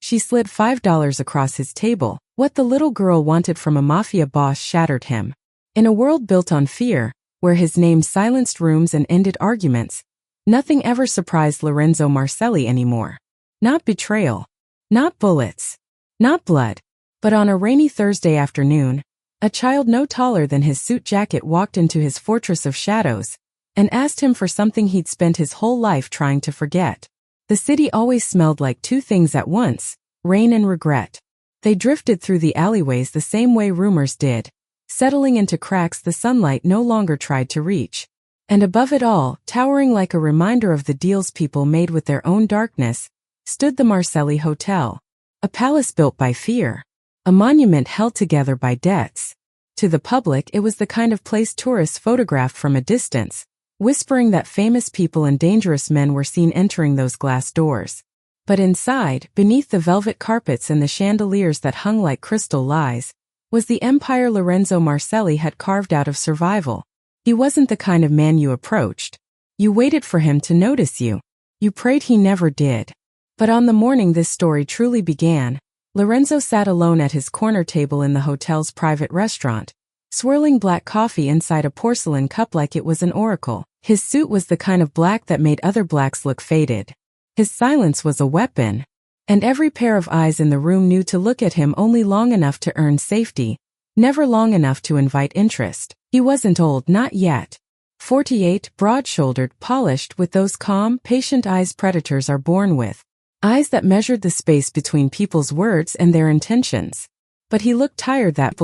She slid $5 across his table. What the little girl wanted from a mafia boss shattered him. In a world built on fear, where his name silenced rooms and ended arguments, nothing ever surprised Lorenzo Marcelli anymore. Not betrayal. Not bullets. Not blood. But on a rainy Thursday afternoon, a child no taller than his suit jacket walked into his fortress of shadows and asked him for something he'd spent his whole life trying to forget. The city always smelled like two things at once, rain and regret. They drifted through the alleyways the same way rumors did, settling into cracks the sunlight no longer tried to reach. And above it all, towering like a reminder of the deals people made with their own darkness, stood the Marcelli Hotel. A palace built by fear. A monument held together by debts. To the public, it was the kind of place tourists photographed from a distance, whispering that famous people and dangerous men were seen entering those glass doors. But inside, beneath the velvet carpets and the chandeliers that hung like crystal lies, was the empire Lorenzo Marcelli had carved out of survival. He wasn't the kind of man you approached. You waited for him to notice you. You prayed he never did. But on the morning this story truly began, Lorenzo sat alone at his corner table in the hotel's private restaurant, swirling black coffee inside a porcelain cup like it was an oracle. His suit was the kind of black that made other blacks look faded. His silence was a weapon, and every pair of eyes in the room knew to look at him only long enough to earn safety, never long enough to invite interest. He wasn't old, not yet. 48, broad-shouldered, polished, with those calm, patient eyes predators are born with. Eyes that measured the space between people's words and their intentions. But he looked tired that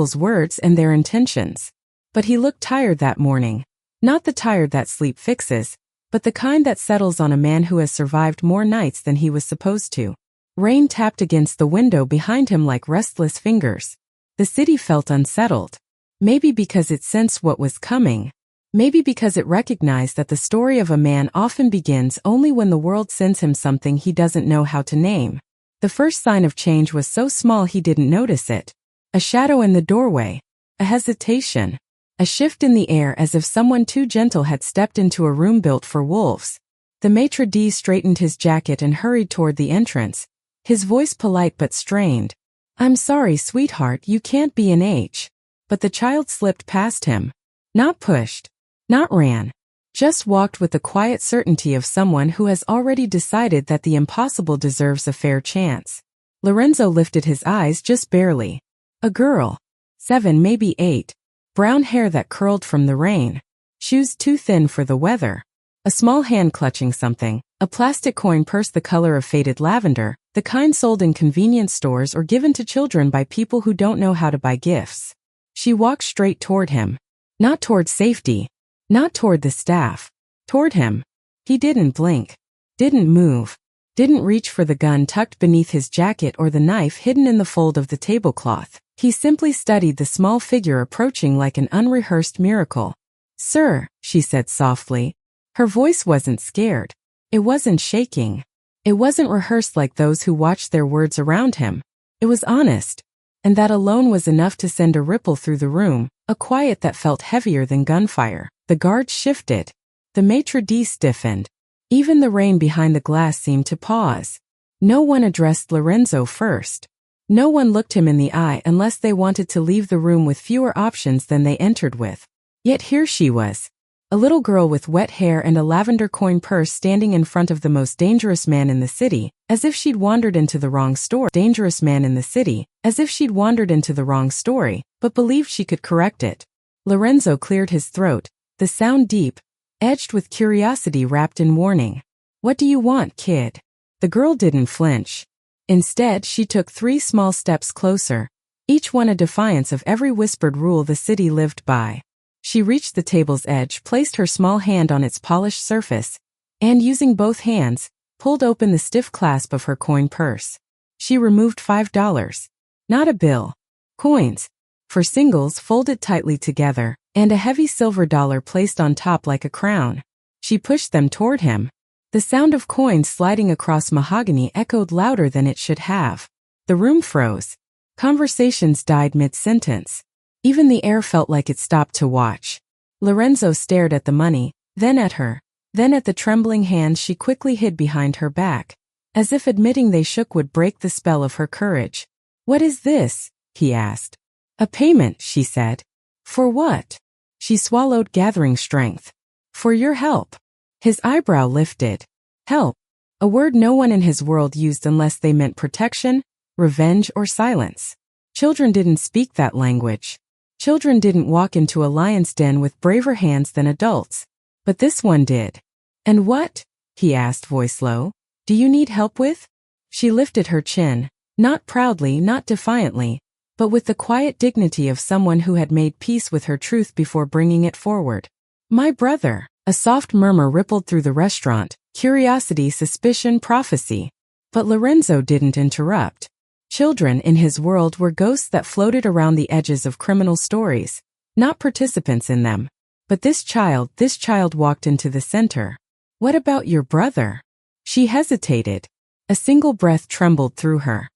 morning. Not the tired that sleep fixes, but the kind that settles on a man who has survived more nights than he was supposed to. Rain tapped against the window behind him like restless fingers. The city felt unsettled. Maybe because it sensed what was coming. Maybe because it recognized that the story of a man often begins only when the world sends him something he doesn't know how to name. The first sign of change was so small he didn't notice it. A shadow in the doorway. A hesitation. A shift in the air as if someone too gentle had stepped into a room built for wolves. The maitre d' straightened his jacket and hurried toward the entrance, his voice polite but strained. "I'm sorry, sweetheart, you can't be an H." But the child slipped past him. Not pushed. Not ran. Just walked with the quiet certainty of someone who has already decided that the impossible deserves a fair chance. Lorenzo lifted his eyes just barely. A girl. 7, maybe 8. Brown hair that curled from the rain. Shoes too thin for the weather. A small hand clutching something. A plastic coin purse the color of faded lavender, the kind sold in convenience stores or given to children by people who don't know how to buy gifts. She walked straight toward him. Not toward safety. Not toward the staff. Toward him. He didn't blink. Didn't move. Didn't reach for the gun tucked beneath his jacket or the knife hidden in the fold of the tablecloth. He simply studied the small figure approaching like an unrehearsed miracle. "Sir," she said softly. Her voice wasn't scared. It wasn't shaking. It wasn't rehearsed like those who watched their words around him. It was honest. And that alone was enough to send a ripple through the room, a quiet that felt heavier than gunfire. The guards shifted. The maitre d' stiffened. Even the rain behind the glass seemed to pause. No one addressed Lorenzo first. No one looked him in the eye unless they wanted to leave the room with fewer options than they entered with. Yet here she was. A little girl with wet hair and a lavender coin purse standing in front of the most dangerous man in the city, as if she'd wandered into the wrong story. Dangerous man in the city, as if she'd wandered into the wrong story, but believed she could correct it. Lorenzo cleared his throat, the sound deep, edged with curiosity wrapped in warning. "What do you want, kid?" The girl didn't flinch. Instead, she took 3 small steps closer, each one a defiance of every whispered rule the city lived by. She reached the table's edge, placed her small hand on its polished surface, and using both hands, pulled open the stiff clasp of her coin purse. She removed $5. Not a bill. Coins. For singles folded tightly together, and a heavy silver dollar placed on top like a crown. She pushed them toward him. The sound of coins sliding across mahogany echoed louder than it should have. The room froze. Conversations died mid-sentence. Even the air felt like it stopped to watch. Lorenzo stared at the money, then at her, then at the trembling hands she quickly hid behind her back. as if admitting they shook would break the spell of her courage. "What is this?" he asked. "A payment," she said. "For what?" She swallowed, gathering strength. "For your help." His eyebrow lifted. Help. A word no one in his world used unless they meant protection, revenge, or silence. Children didn't speak that language. Children didn't walk into a lion's den with braver hands than adults. But this one did. "And what?" he asked, voice low. "Do you need help with?" She lifted her chin, not proudly, not defiantly, but with the quiet dignity of someone who had made peace with her truth before bringing it forward. "My brother." A soft murmur rippled through the restaurant, curiosity, suspicion, prophecy. But Lorenzo didn't interrupt. Children in his world were ghosts that floated around the edges of criminal stories, not participants in them. But this child walked into the center. "What about your brother?" She hesitated. A single breath trembled through her.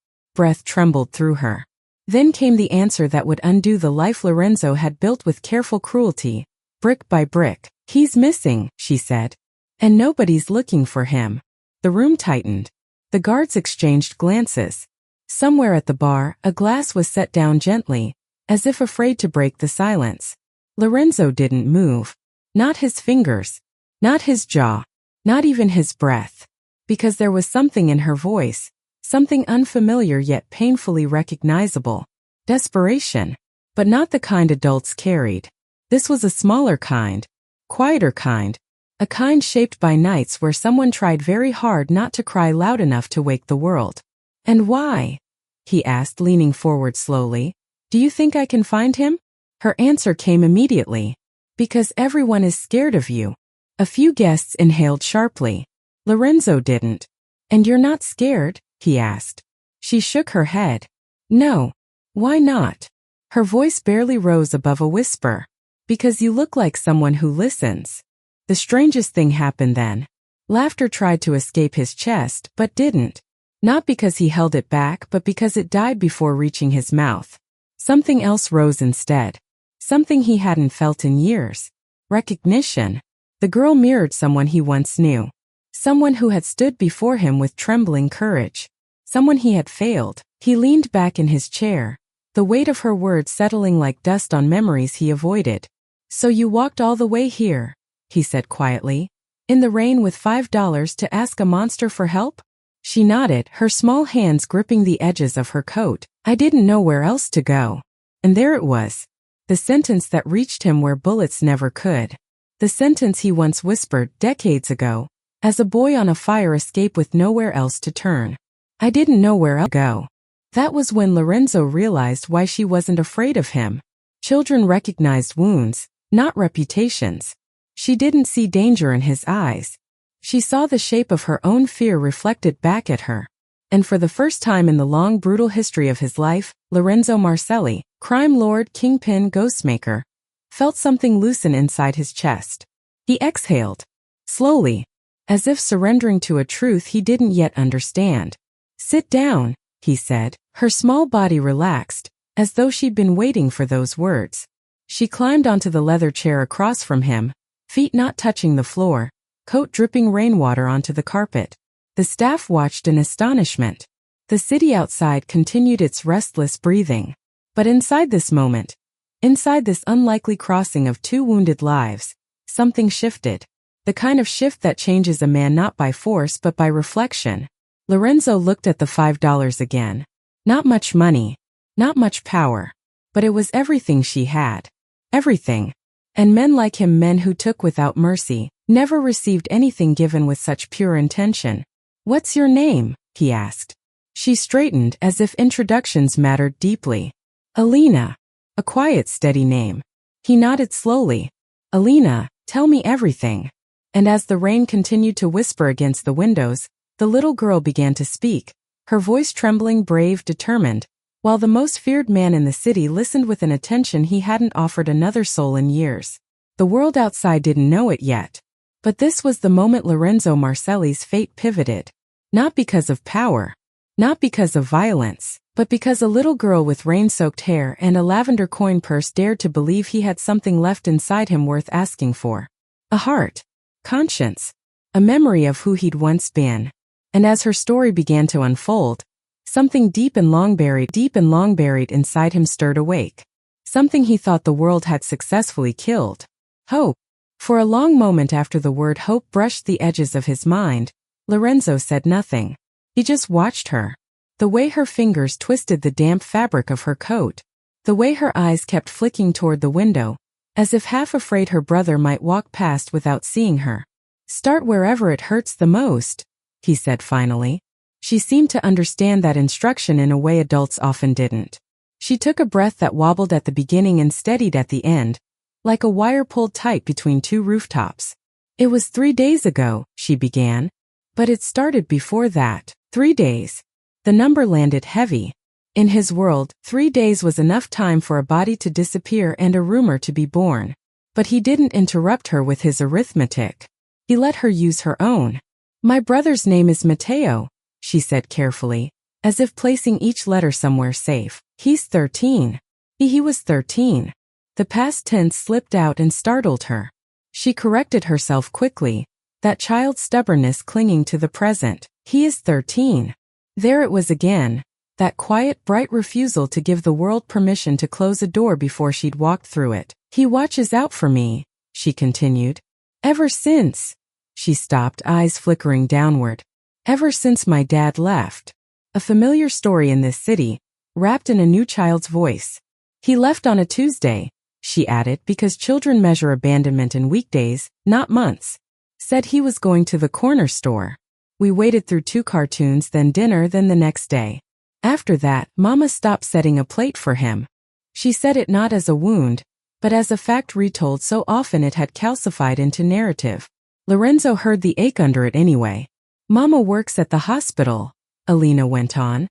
Then came the answer that would undo the life Lorenzo had built with careful cruelty, brick by brick. "He's missing," she said. "And nobody's looking for him." The room tightened. The guards exchanged glances. Somewhere at the bar, a glass was set down gently, as if afraid to break the silence. Lorenzo didn't move. Not his fingers. Not his jaw. Not even his breath. Because there was something in her voice, something unfamiliar yet painfully recognizable. Desperation. But not the kind adults carried. This was a smaller kind. Quieter kind. A kind shaped by nights where someone tried very hard not to cry loud enough to wake the world. "And why?" he asked, leaning forward slowly. "Do you think I can find him?" Her answer came immediately. "Because everyone is scared of you." A few guests inhaled sharply. Lorenzo didn't. "And you're not scared?" he asked. She shook her head. "No." "Why not?" Her voice barely rose above a whisper. "Because you look like someone who listens." The strangest thing happened then. Laughter tried to escape his chest, but didn't. Not because he held it back, but because it died before reaching his mouth. Something else rose instead. Something he hadn't felt in years. Recognition. The girl mirrored someone he once knew. Someone who had stood before him with trembling courage. Someone he had failed. He leaned back in his chair, the weight of her words settling like dust on memories he avoided. "So you walked all the way here," he said quietly, "in the rain with $5 to ask a monster for help?" She nodded, her small hands gripping the edges of her coat. "I didn't know where else to go." And there it was. The sentence that reached him where bullets never could. The sentence he once whispered decades ago, as a boy on a fire escape with nowhere else to turn. "I didn't know where else to go." That was when Lorenzo realized why she wasn't afraid of him. Children recognized wounds, not reputations. She didn't see danger in his eyes. She saw the shape of her own fear reflected back at her. And for the first time in the long, brutal history of his life, Lorenzo Marcelli, crime lord, kingpin, ghostmaker, felt something loosen inside his chest. He exhaled. Slowly, as if surrendering to a truth he didn't yet understand. "Sit down," he said. Her small body relaxed, as though she'd been waiting for those words. She climbed onto the leather chair across from him, feet not touching the floor, coat dripping rainwater onto the carpet. The staff watched in astonishment. The city outside continued its restless breathing. But inside this moment, inside this unlikely crossing of two wounded lives, something shifted. The kind of shift that changes a man not by force but by reflection. Lorenzo looked at the $5 again. Not much money, not much power, but it was everything she had. Everything. And men like him, men who took without mercy, never received anything given with such pure intention. "What's your name?" he asked. She straightened as if introductions mattered deeply. "Alina." A quiet, steady name. He nodded slowly. "Alina, tell me everything." And as the rain continued to whisper against the windows, the little girl began to speak, her voice trembling, brave, determined, while the most feared man in the city listened with an attention he hadn't offered another soul in years. The world outside didn't know it yet. But this was the moment Lorenzo Marcelli's fate pivoted. Not because of power, not because of violence, but because a little girl with rain-soaked hair and a lavender coin purse dared to believe he had something left inside him worth asking for. A heart, conscience, a memory of who he'd once been. And as her story began to unfold, something deep and long buried inside him stirred awake. Something he thought the world had successfully killed. Hope. For a long moment after the word hope brushed the edges of his mind, Lorenzo said nothing. He just watched her. The way her fingers twisted the damp fabric of her coat. The way her eyes kept flicking toward the window, as if half afraid her brother might walk past without seeing her. Start wherever it hurts the most, he said finally. She seemed to understand that instruction in a way adults often didn't. She took a breath that wobbled at the beginning and steadied at the end, like a wire pulled tight between two rooftops. It was 3 days ago, she began. But it started before that. 3 days. The number landed heavy. In his world, 3 days was enough time for a body to disappear and a rumor to be born. But he didn't interrupt her with his arithmetic. He let her use her own. My brother's name is Matteo, she said carefully, as if placing each letter somewhere safe. He's 13. He was 13. The past tense slipped out and startled her. She corrected herself quickly, that child's stubbornness clinging to the present. He is 13. There it was again, that quiet, bright refusal to give the world permission to close a door before she'd walked through it. He watches out for me, she continued. Ever since. She stopped, eyes flickering downward. Ever since my dad left. A familiar story in this city, wrapped in a new child's voice. He left on a Tuesday, she added, because children measure abandonment in weekdays, not months. Said he was going to the corner store. We waited through 2 cartoons, then dinner, then the next day. After that, Mama stopped setting a plate for him. She said it not as a wound, but as a fact retold so often it had calcified into narrative. Lorenzo heard the ache under it anyway. Mama works at the hospital, Alina went on.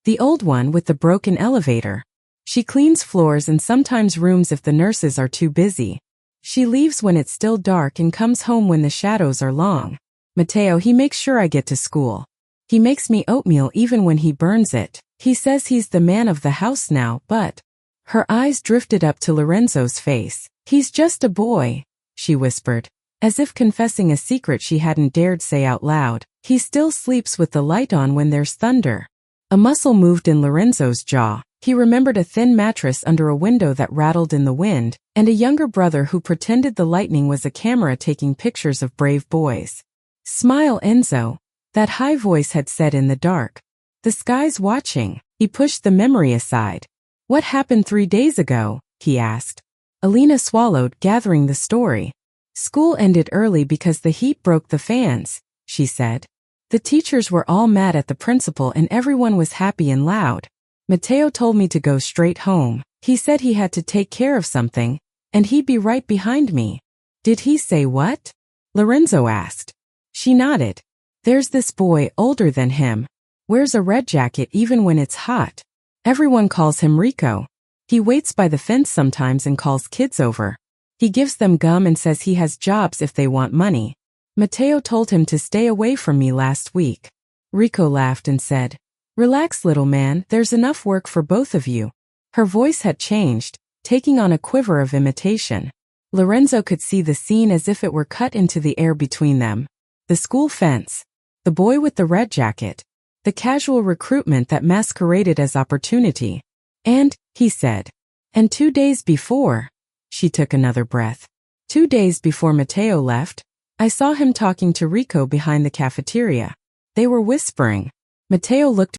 The old one with the broken elevator. She cleans floors and sometimes rooms if the nurses are too busy. She leaves when it's still dark and comes home when the shadows are long. Matteo, he makes sure I get to school. He makes me oatmeal even when he burns it. He says he's the man of the house now, but... Her eyes drifted up to Lorenzo's face. He's just a boy, she whispered, as if confessing a secret she hadn't dared say out loud. He still sleeps with the light on when there's thunder. A muscle moved in Lorenzo's jaw. He remembered a thin mattress under a window that rattled in the wind, and a younger brother who pretended the lightning was a camera taking pictures of brave boys. Smile, Enzo, that high voice had said in the dark. The sky's watching. He pushed the memory aside. What happened 3 days ago? He asked. Alina swallowed, gathering the story. School ended early because the heat broke the fans, she said. The teachers were all mad at the principal and everyone was happy and loud. Matteo told me to go straight home. He said he had to take care of something, and he'd be right behind me. Did he say what? Lorenzo asked. She nodded. There's this boy older than him. Wears a red jacket even when it's hot. Everyone calls him Rico. He waits by the fence sometimes and calls kids over. He gives them gum and says he has jobs if they want money. Matteo told him to stay away from me last week. Rico laughed and said, Relax, little man, there's enough work for both of you. Her voice had changed, taking on a quiver of imitation. Lorenzo could see the scene as if it were cut into the air between them. The school fence. The boy with the red jacket. The casual recruitment that masqueraded as opportunity. And, he said. And 2 days before. She took another breath. 2 days before Matteo left, I saw him talking to Rico behind the cafeteria. They were whispering. Matteo looked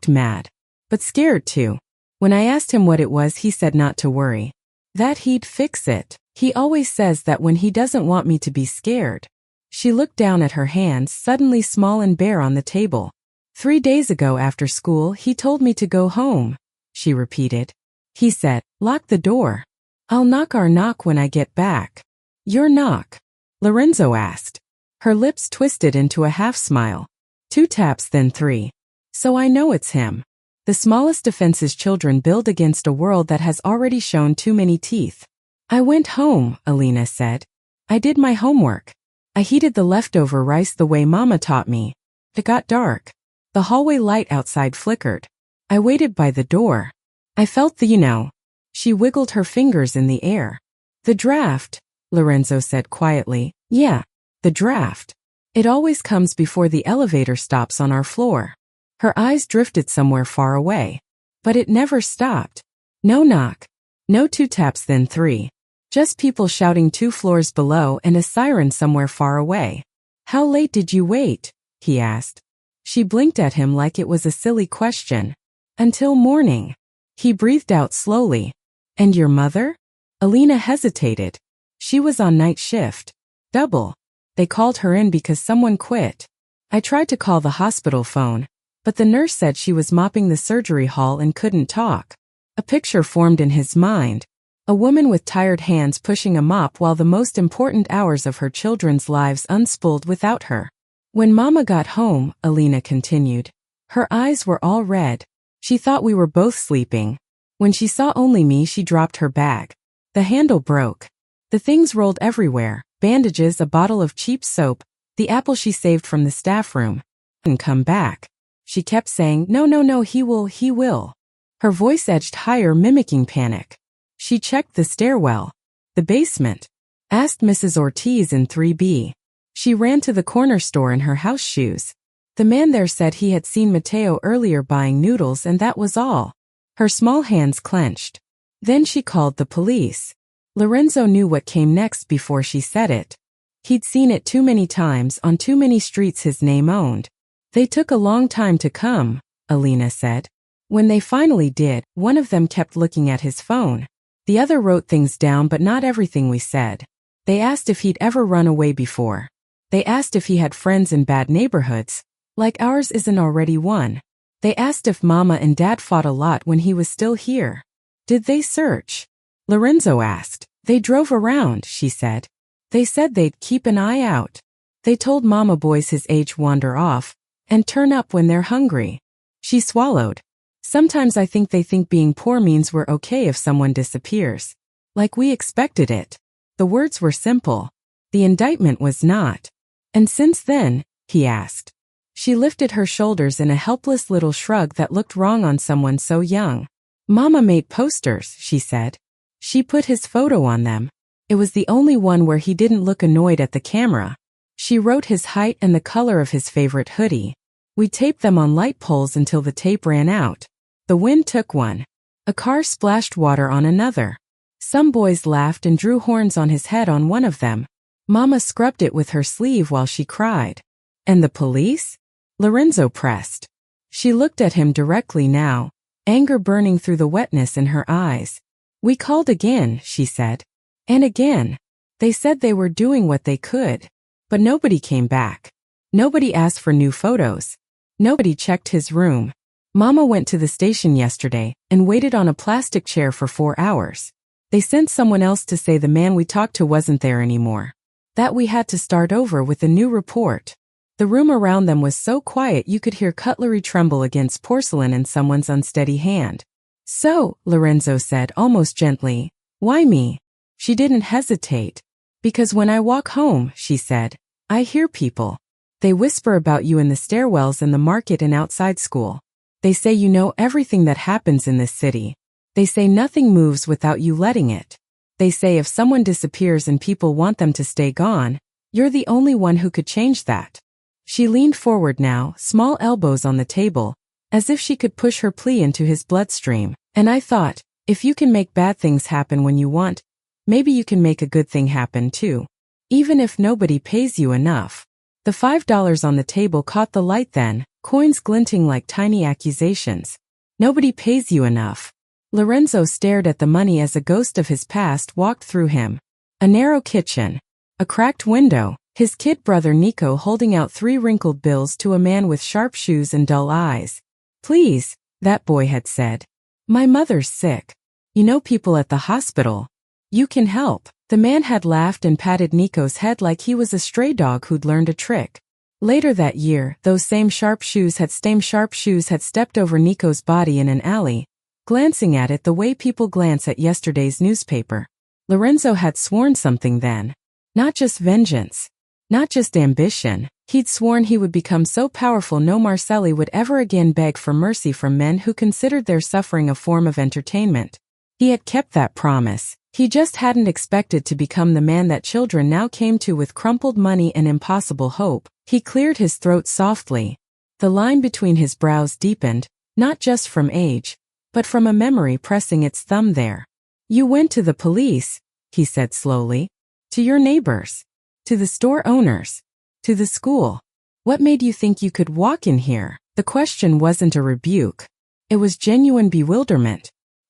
mad. But scared too. When I asked him what it was, he said not to worry. That he'd fix it. He always says that when he doesn't want me to be scared. She looked down at her hands, suddenly small and bare on the table. 3 days ago after school, he told me to go home, she repeated. He said, lock the door. I'll knock our knock when I get back. Your knock? Lorenzo asked. Her lips twisted into a half-smile. 2 taps, then 3. So I know it's him. The smallest defenses children build against a world that has already shown too many teeth. I went home, Alina said. I did my homework. I heated the leftover rice the way Mama taught me. It got dark. The hallway light outside flickered. I waited by the door. I felt the. She wiggled her fingers in the air. The draft, Lorenzo said quietly. Yeah. The The draft. It always comes before the elevator stops on our floor. Her eyes drifted somewhere far away. But it never stopped. No knock. No 2 taps then 3. Just people shouting 2 floors below and a siren somewhere far away. How late did you wait? He asked. She blinked at him like it was a silly question. Until morning. He breathed out slowly. And your mother? Alina hesitated. She was on night shift. Double. They called her in because someone quit. I tried to call the hospital phone, but the nurse said she was mopping the surgery hall and couldn't talk. A picture formed in his mind. A woman with tired hands pushing a mop while the most important hours of her children's lives unspooled without her. When Mama got home, Alina continued, her eyes were all red. She thought we were both sleeping. When she saw only me, she dropped her bag. The handle broke. The things rolled everywhere. Bandages, a bottle of cheap soap, the apple she saved from the staff room. And come back. She kept saying, no, he will. Her voice edged higher, mimicking panic. She checked the stairwell. The basement. Asked Mrs. Ortiz in 3B. She ran to the corner store in her house shoes. The man there said he had seen Mateo earlier buying noodles and that was all. Her small hands clenched. Then she called the police. Lorenzo knew what came next before she said it. He'd seen it too many times on too many streets his name owned. They took a long time to come, Alina said. When they finally did, one of them kept looking at his phone. The other wrote things down but not everything we said. They asked if he'd ever run away before. They asked if he had friends in bad neighborhoods, like ours isn't already one. They asked if Mama and Dad fought a lot when he was still here. Did they search? Lorenzo asked. They drove around, she said. They said they'd keep an eye out. They told Mama boys his age wander off and turn up when they're hungry. She swallowed. Sometimes I think they think being poor means we're okay if someone disappears. Like we expected it. The words were simple. The indictment was not. And since then, he asked. She lifted her shoulders in a helpless little shrug that looked wrong on someone so young. Mama made posters, she said. She put his photo on them. It was the only one where he didn't look annoyed at the camera. She wrote his height and the color of his favorite hoodie. We taped them on light poles until the tape ran out. The wind took one. A car splashed water on another. Some boys laughed and drew horns on his head on one of them. Mama scrubbed it with her sleeve while she cried. And the police? Lorenzo pressed. She looked at him directly now, anger burning through the wetness in her eyes. We called again, she said. And again. They said they were doing what they could. But nobody came back. Nobody asked for new photos. Nobody checked his room. Mama went to the station yesterday and waited on a plastic chair for 4 hours. They sent someone else to say the man we talked to wasn't there anymore. That we had to start over with a new report. The room around them was so quiet you could hear cutlery tremble against porcelain in someone's unsteady hand. So, Lorenzo said almost gently, why me? She didn't hesitate. Because when I walk home, she said, I hear people. They whisper about you in the stairwells and the market and outside school. They say you know everything that happens in this city. They say nothing moves without you letting it. They say if someone disappears and people want them to stay gone, you're the only one who could change that. She leaned forward now, small elbows on the table, as if she could push her plea into his bloodstream. And I thought, if you can make bad things happen when you want, maybe you can make a good thing happen too. Even if nobody pays you enough. The $5 on the table caught the light then, coins glinting like tiny accusations. Nobody pays you enough. Lorenzo stared at the money as a ghost of his past walked through him. A narrow kitchen. A cracked window. His kid brother Nico holding out 3 wrinkled bills to a man with sharp shoes and dull eyes. Please, that boy had said. My mother's sick. You know people at the hospital. You can help. The man had laughed and patted Nico's head like he was a stray dog who'd learned a trick. Later that year, those same sharp shoes had stepped over Nico's body in an alley, glancing at it the way people glance at yesterday's newspaper. Lorenzo had sworn something then. Not just vengeance. Not just ambition. He'd sworn he would become so powerful no Marcelli would ever again beg for mercy from men who considered their suffering a form of entertainment. He had kept that promise. He just hadn't expected to become the man that children now came to with crumpled money and impossible hope. He cleared his throat softly. The line between his brows deepened, not just from age, but from a memory pressing its thumb there. You went to the police, he said slowly. To your neighbors. To the store owners. To the school. What made you think you could walk in here? The question wasn't a rebuke. It was genuine bewilderment.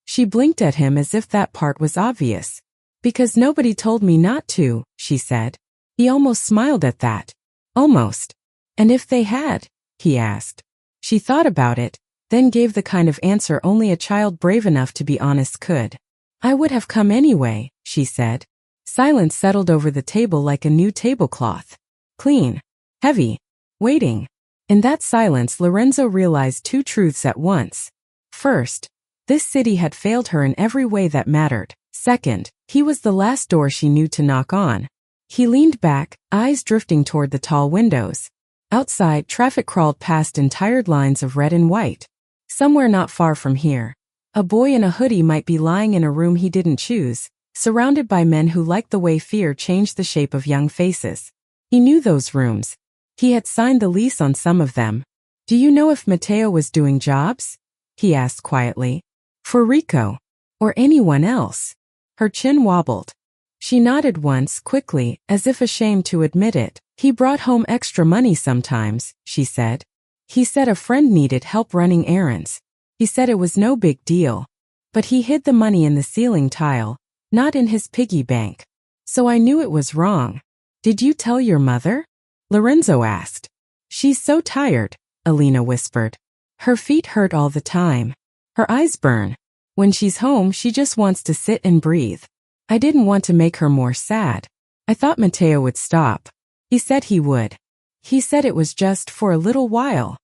She blinked at him as if that part was obvious. Because nobody told me not to, she said. He almost smiled at that. Almost. And if they had? He asked. She thought about it, then gave the kind of answer only a child brave enough to be honest could. I would have come anyway, she said. Silence settled over the table like a new tablecloth. Clean. Heavy. Waiting. In that silence, Lorenzo realized two truths at once. First, this city had failed her in every way that mattered. Second, he was the last door she knew to knock on. He leaned back, eyes drifting toward the tall windows. Outside, traffic crawled past in tired lines of red and white. Somewhere not far from here, a boy in a hoodie might be lying in a room he didn't choose, surrounded by men who liked the way fear changed the shape of young faces. He knew those rooms. He had signed the lease on some of them. Do you know if Mateo was doing jobs? He asked quietly. For Rico. Or anyone else. Her chin wobbled. She nodded once, quickly, as if ashamed to admit it. He brought home extra money sometimes, she said. He said a friend needed help running errands. He said it was no big deal. But he hid the money in the ceiling tile, not in his piggy bank. So I knew it was wrong. Did you tell your mother? Lorenzo asked. She's so tired, Alina whispered. Her feet hurt all the time. Her eyes burn. When she's home, she just wants to sit and breathe. I didn't want to make her more sad. I thought Mateo would stop. He said he would. He said it was just for a little while.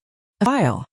A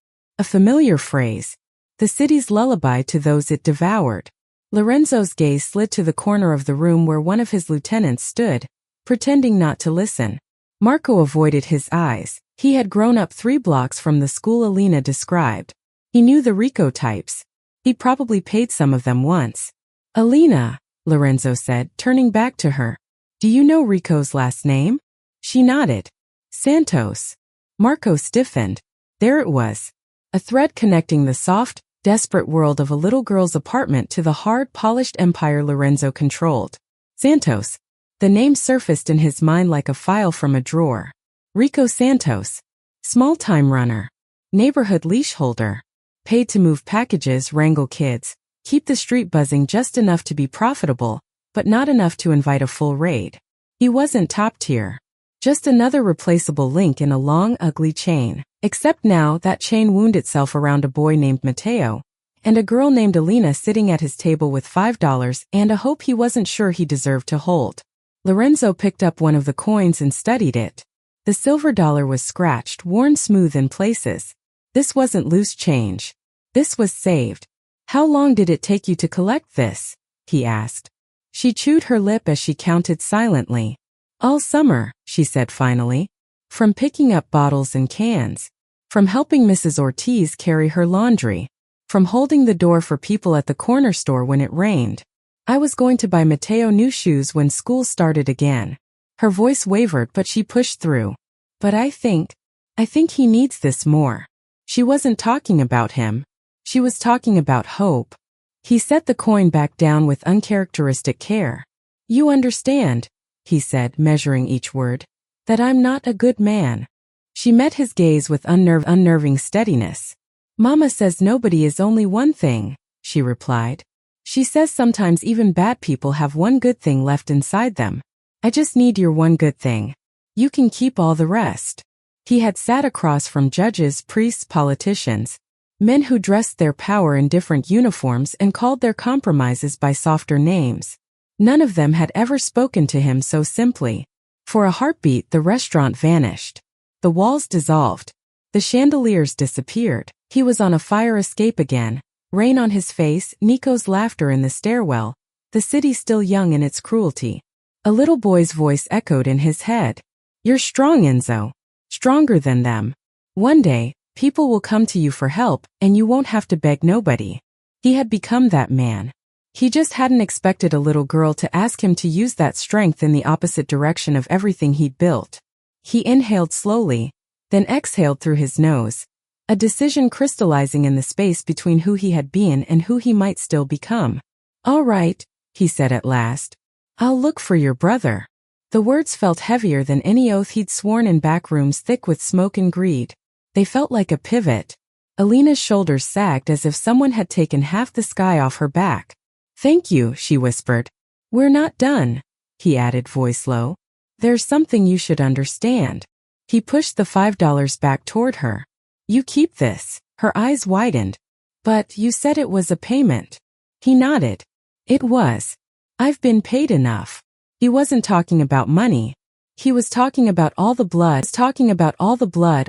familiar phrase. The city's lullaby to those it devoured. Lorenzo's gaze slid to the corner of the room where one of his lieutenants stood, pretending not to listen. Marco avoided his eyes. He had grown up 3 blocks from the school Alina described. He knew the Rico types. He probably paid some of them once. Alina, Lorenzo said, turning back to her. Do you know Rico's last name? She nodded. Santos. Marco stiffened. There it was. A thread connecting the soft, desperate world of a little girl's apartment to the hard, polished empire Lorenzo controlled. Santos. The name surfaced in his mind like a file from a drawer. Rico Santos. Small-time runner. Neighborhood leash holder. Paid to move packages, wrangle kids, keep the street buzzing just enough to be profitable, but not enough to invite a full raid. He wasn't top tier. Just another replaceable link in a long, ugly chain. Except now that chain wound itself around a boy named Mateo, and a girl named Alina sitting at his table with $5 and a hope he wasn't sure he deserved to hold. Lorenzo picked up one of the coins and studied it. The silver dollar was scratched, worn smooth in places. This wasn't loose change. This was saved. How long did it take you to collect this? He asked. She chewed her lip as she counted silently. All summer, she said finally. From picking up bottles and cans. From helping Mrs. Ortiz carry her laundry. From holding the door for people at the corner store when it rained. I was going to buy Mateo new shoes when school started again. Her voice wavered, but she pushed through. But I think he needs this more. She wasn't talking about him. She was talking about hope. He set the coin back down with uncharacteristic care. You understand, he said, measuring each word, that I'm not a good man. She met his gaze with unnerving steadiness. Mama says nobody is only one thing, she replied. She says sometimes even bad people have one good thing left inside them. I just need your one good thing. You can keep all the rest. He had sat across from judges, priests, politicians, men who dressed their power in different uniforms and called their compromises by softer names. None of them had ever spoken to him so simply. For a heartbeat, the restaurant vanished. The walls dissolved. The chandeliers disappeared. He was on a fire escape again. Rain on his face, Nico's laughter in the stairwell, the city still young in its cruelty. A little boy's voice echoed in his head. You're strong, Enzo. Stronger than them. One day, people will come to you for help, and you won't have to beg nobody. He had become that man. He just hadn't expected a little girl to ask him to use that strength in the opposite direction of everything he'd built. He inhaled slowly, then exhaled through his nose, a decision crystallizing in the space between who he had been and who he might still become. "All right," he said at last. "I'll look for your brother." The words felt heavier than any oath he'd sworn in back rooms thick with smoke and greed. They felt like a pivot. Alina's shoulders sagged as if someone had taken half the sky off her back. "Thank you," she whispered. "We're not done," he added, voice low. "There's something you should understand." He pushed the $5 back toward her. "You keep this." Her eyes widened. "But you said it was a payment." He nodded. "It was. I've been paid enough." He wasn't talking about money. He was talking about all the blood,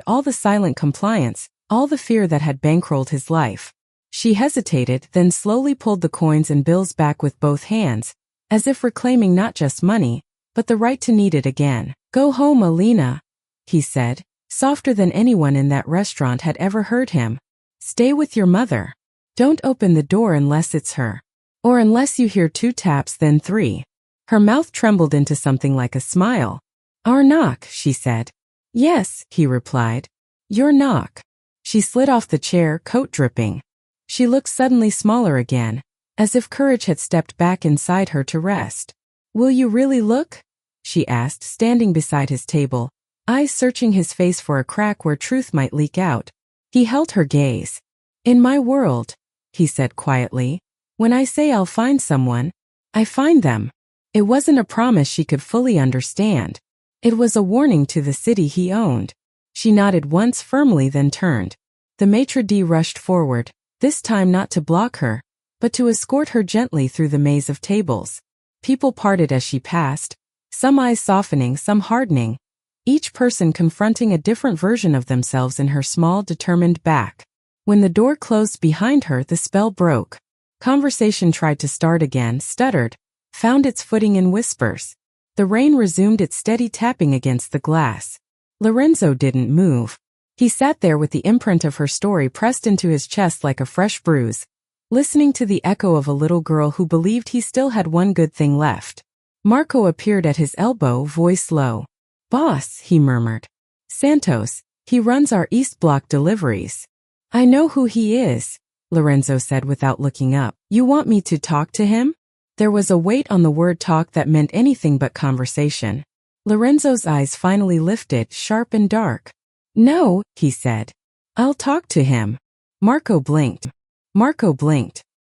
all the silent compliance, all the fear that had bankrolled his life. She hesitated, then slowly pulled the coins and bills back with both hands, as if reclaiming not just money, but the right to need it again. "Go home, Alina," he said, softer than anyone in that restaurant had ever heard him. "Stay with your mother. Don't open the door unless it's her. Or unless you hear 2 taps, then 3. Her mouth trembled into something like a smile. "Our knock," she said. "Yes," he replied. "Your knock." She slid off the chair, coat dripping. She looked suddenly smaller again, as if courage had stepped back inside her to rest. "Will you really look?" she asked, standing beside his table, eyes searching his face for a crack where truth might leak out. He held her gaze. "In my world," he said quietly, "when I say I'll find someone, I find them." It wasn't a promise she could fully understand. It was a warning to the city he owned. She nodded once firmly, then turned. The maitre d' rushed forward, this time not to block her, but to escort her gently through the maze of tables. People parted as she passed, some eyes softening, some hardening, each person confronting a different version of themselves in her small, determined back. When the door closed behind her, the spell broke. Conversation tried to start again, stuttered, found its footing in whispers. The rain resumed its steady tapping against the glass. Lorenzo didn't move. He sat there with the imprint of her story pressed into his chest like a fresh bruise, listening to the echo of a little girl who believed he still had one good thing left. Marco appeared at his elbow, voice low. "Boss," he murmured. "Santos, he runs our East Block deliveries." "I know who he is," Lorenzo said without looking up. "You want me to talk to him?" There was a weight on the word talk that meant anything but conversation. Lorenzo's eyes finally lifted, sharp and dark. "No," he said. "I'll talk to him." Marco blinked.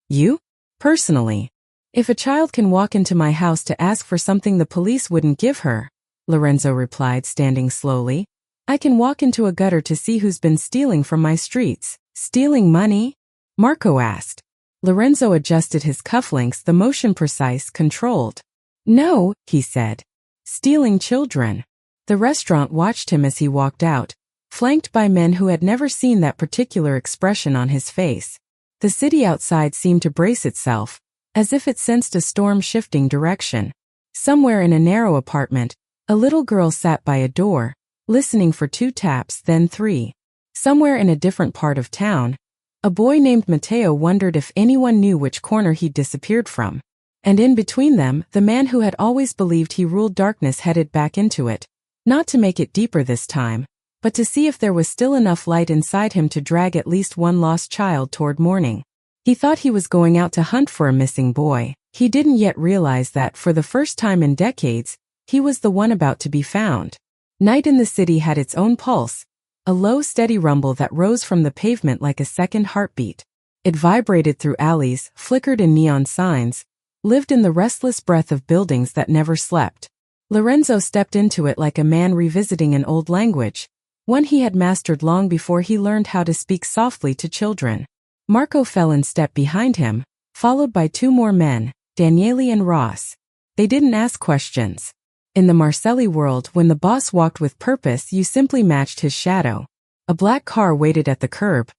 "You? Personally? If a child can walk into my house to ask for something the police wouldn't give her," Lorenzo replied, standing slowly, "I can walk into a gutter to see who's been stealing from my streets." "Stealing money?" Marco asked. Lorenzo adjusted his cufflinks, the motion precise, controlled. "No," he said. "Stealing children." The restaurant watched him as he walked out, flanked by men who had never seen that particular expression on his face. The city outside seemed to brace itself, as if it sensed a storm shifting direction. Somewhere in a narrow apartment, a little girl sat by a door, listening for 2 taps, then 3. Somewhere in a different part of town, a boy named Mateo wondered if anyone knew which corner he'd disappeared from. And in between them, the man who had always believed he ruled darkness headed back into it, not to make it deeper this time, but to see if there was still enough light inside him to drag at least one lost child toward morning. He thought he was going out to hunt for a missing boy. He didn't yet realize that, for the first time in decades, he was the one about to be found. Night in the city had its own pulse, a low, steady rumble that rose from the pavement like a second heartbeat. It vibrated through alleys, flickered in neon signs, lived in the restless breath of buildings that never slept. Lorenzo stepped into it like a man revisiting an old language, one he had mastered long before he learned how to speak softly to children. Marco fell in step behind him, followed by 2 more men, Daniele and Ross. They didn't ask questions. In the Marcelli world, when the boss walked with purpose, you simply matched his shadow. A black car waited at the curb,